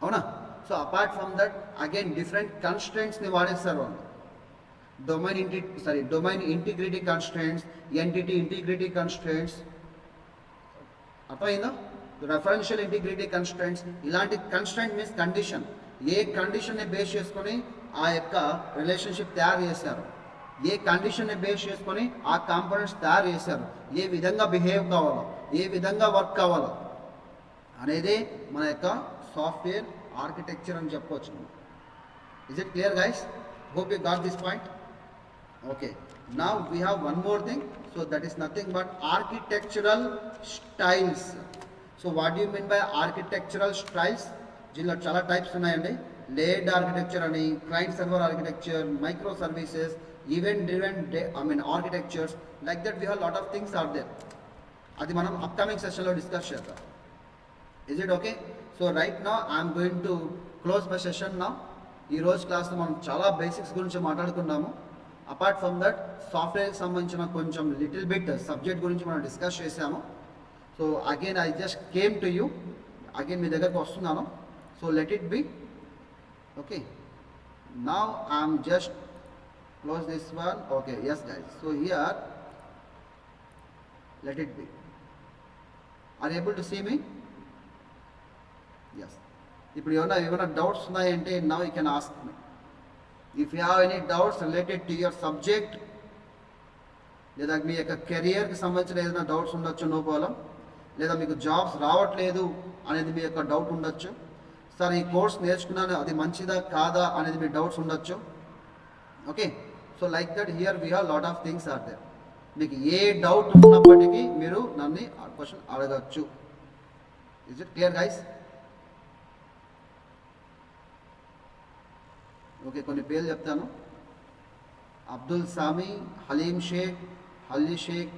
అవునా? So apart from that again different కన్స్ట్రెంట్స్ని వాడేస్తారు వాళ్ళు. Domain integrity constraints, entity integrity constraints. అర్థమైందా? Referential integrity constraints. ఇలాంటి కన్స్ట్రెంట్ మీన్స్ కండిషన్. ఏ కండిషన్ని బేస్ చేసుకొని ఆ యొక్క రిలేషన్షిప్ తయారు చేశారు, ఏ కండిషన్ని బేస్ చేసుకొని ఆ కాంపోనెంట్స్ తయారు చేశారు, ఏ విధంగా బిహేవ్ కావాలో, ఏ విధంగా వర్క్ కావాలో అనేది మన యొక్క సాఫ్ట్వేర్ ఆర్కిటెక్చర్ అని చెప్పవచ్చు. Is it clear guys? Hope you got this point. Okay, now we have one more thing. So that is nothing but architectural styles. So what do you mean by architectural styles? దీనిలో చాలా types ఉన్నాయండి. Layered architecture అని, client server architecture, micro services, event driven architectures, like that we have a lot of things are there. అది మనం upcoming సెషన్లో discuss చేద్దాం. Is it okay? So right నా I'm going to close my session నా. ఈరోజు క్లాస్లో మనం చాలా బేసిక్స్ గురించి మాట్లాడుకున్నాము. అపార్ట్ ఫ్రమ్ దట్ సాఫ్ట్వేర్కి సంబంధించిన కొంచెం లిటిల్ బిట్ సబ్జెక్ట్ గురించి మనం డిస్కస్ చేసాము. So again I just came to you, again మీ దగ్గరకు వస్తున్నాను. So let it be okay. Now I'm just close this one. Okay, yes guys, so here let it be. Are you able to see me? Yes. ఇప్పుడు ఏమైనా doubts ఉన్నాయంటే now you can ask me. If you have any doubts related to your subject, లేదా మీ యొక్క కెరియర్కి సంబంధించిన ఏదైనా doubts ఉండొచ్చు, no problem. లేదా మీకు జాబ్స్ రావట్లేదు అనేది మీ యొక్క డౌట్ ఉండొచ్చు. సార్ ఈ కోర్స్ నేర్చుకున్నాను అది మంచిదా కాదా అనేది మీ డౌట్స్ ఉండొచ్చు. Okay, so like that here we have lot of things are there. మీకు ఏ డౌట్ ఉన్నప్పటికీ మీరు నన్ను ఆ క్వశ్చన్ అడగచ్చు. Is it clear guys? Okay, కొన్ని పేర్లు చెప్తాను. Abdul Sami, Haleem Shaik, Halli Shaik,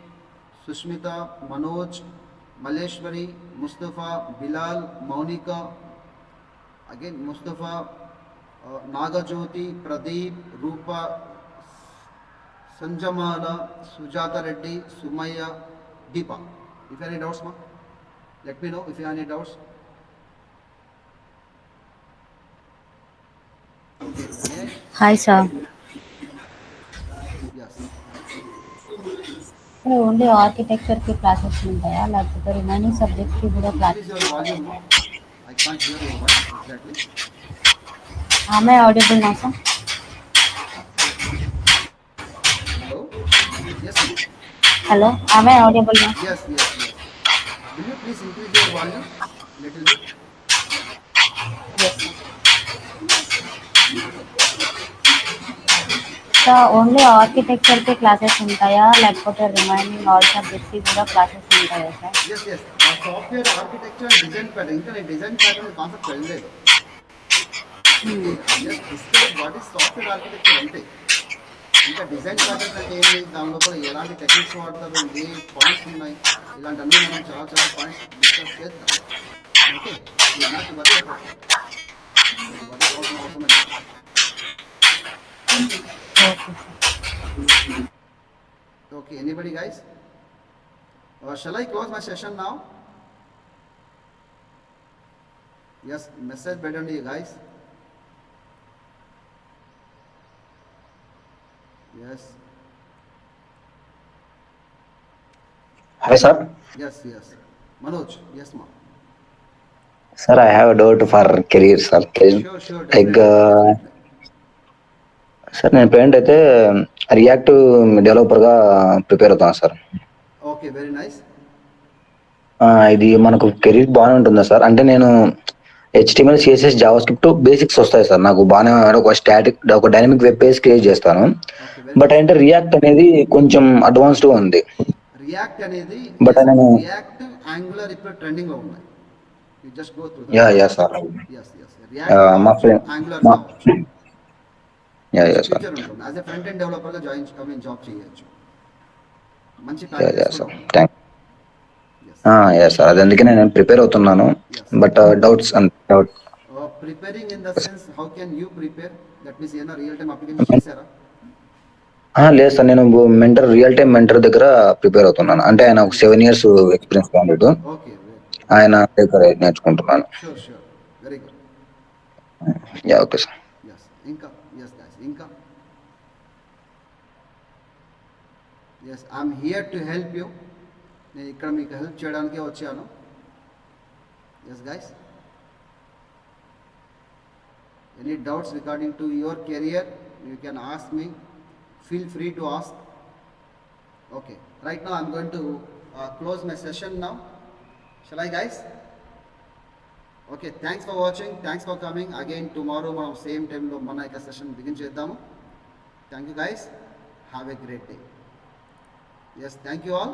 Sushmita, Manoj, Malleshwari, Mustafa, Bilal, Mounika, again Mustafa, Nagajyothi, Pradeep, Roopa, Sanjamala, Sujatha Reddy, Sumaiya, Deepa. If any doubts మా let me know if you any doubts. Hi, sir. Yes. Only architecture కి క్లాసెస్ ఉంటాయా, లేకపోతే రిమైనింగ్ సబ్జెక్ట్స్ కి కూడా Increase classes? your volume. I can't hear your voice exactly. ఆమె ఆడిబుల్ నా sir? Hello? Yes, ma'am. Hello, ఆమె audible నా? Yes, yes, yes. Will you please increase your volume little bit? Sir only architecture కి classes ఉంటాయా, లేకపోతే remaining all subjects కి కూడా classes ఉంటాయా sir? Yes, yes. Software architecture and design pattern. ఇంకా నేను డిజైన్ ప్యాటర్న్ కాన్సెప్ట్ వెళ్ళలేదు. Just discuss what is software architecture అంటే. ఇంకా డిజైన్ ప్యాటర్న్ అంటే ఏంటి, దాని లోపల ఎలాంటి టెక్నిక్స్ వాడతారు, ఏ పాయింట్స్ ఉన్నాయి, ఇలాంటివన్నీ మనం చాలా చాలా పాయింట్స్ డిస్కస్ చేద్దాం. ఓకే, నాకు వద్ద అవసరం లేదు. Okay, anybody guys? Shall I close my session now? Yes, message better to you guys. Yes. Hi, sir. Yes, yes. Manoj, yes ma. Sir, I have a doubt for career, sir. Sure, Like, definitely. Sir నేను present అయితే react డెవలపర్గా prepare అవుతాను sir. Okay, very nice. ఇది మనకు career బాగానే ఉంటుందా sir? అంటే నేను HTML, CSS, JavaScript basics వస్తాయి సార్ నాకు బాగానే. ఒక డైనమిక్ వెబ్ పేజ్ క్రియేట్ చేస్తాను. Okay, very బట్ అంటే రియాక్ట్ అనేది కొంచెం అడ్వాన్స్డ్గా ఉంది. React అనేది But నేను React, Angular ఇప్పుడు ట్రెండింగ్ లో ఉన్నాయి. You just go through yeah sir. Yes, yes. React మా friend Angular yeah sir. Future ఉంటుంది. As a front end developer గా జాబ్ చేయొచ్చు. మంచి yeah packages sir. Thank you sir. అది అందుకే నేను ప్రిపేర్ అవుతున్నాను. But doubts doubt preparing in the sense how can you prepare? That means ఏమైనా real time application చేశారా? లేదు సార్, నేను రియల్ టైం మెంటర్ దగ్గర ప్రిపేర్ అవుతున్నాను. అంటే ఆయన ఒక 7 years ఎక్స్పీరియన్స్ క్యాండిడేట్. ఓకే, ఆయన దగ్గర నేర్చుకుంటున్నాను. Sure, very good. Ya okay sir. Yes, ఇంకా ఎస్ గైస్, ఇంకా yes I'm here to help you. నేను ఇక్కడ మీకు హెల్ప్ చేయడానికే వచ్చాను. Yes guys, any doubts regarding to your career you can ask me. Feel free to ask. Okay, right now I'm going to close my session now. Shall I guys? Okay, thanks for watching, thanks for coming. Again tomorrow మనం same time లో మన యొక్క session begin చేద్దాము. Thank you guys, have a great day. Yes, thank you all.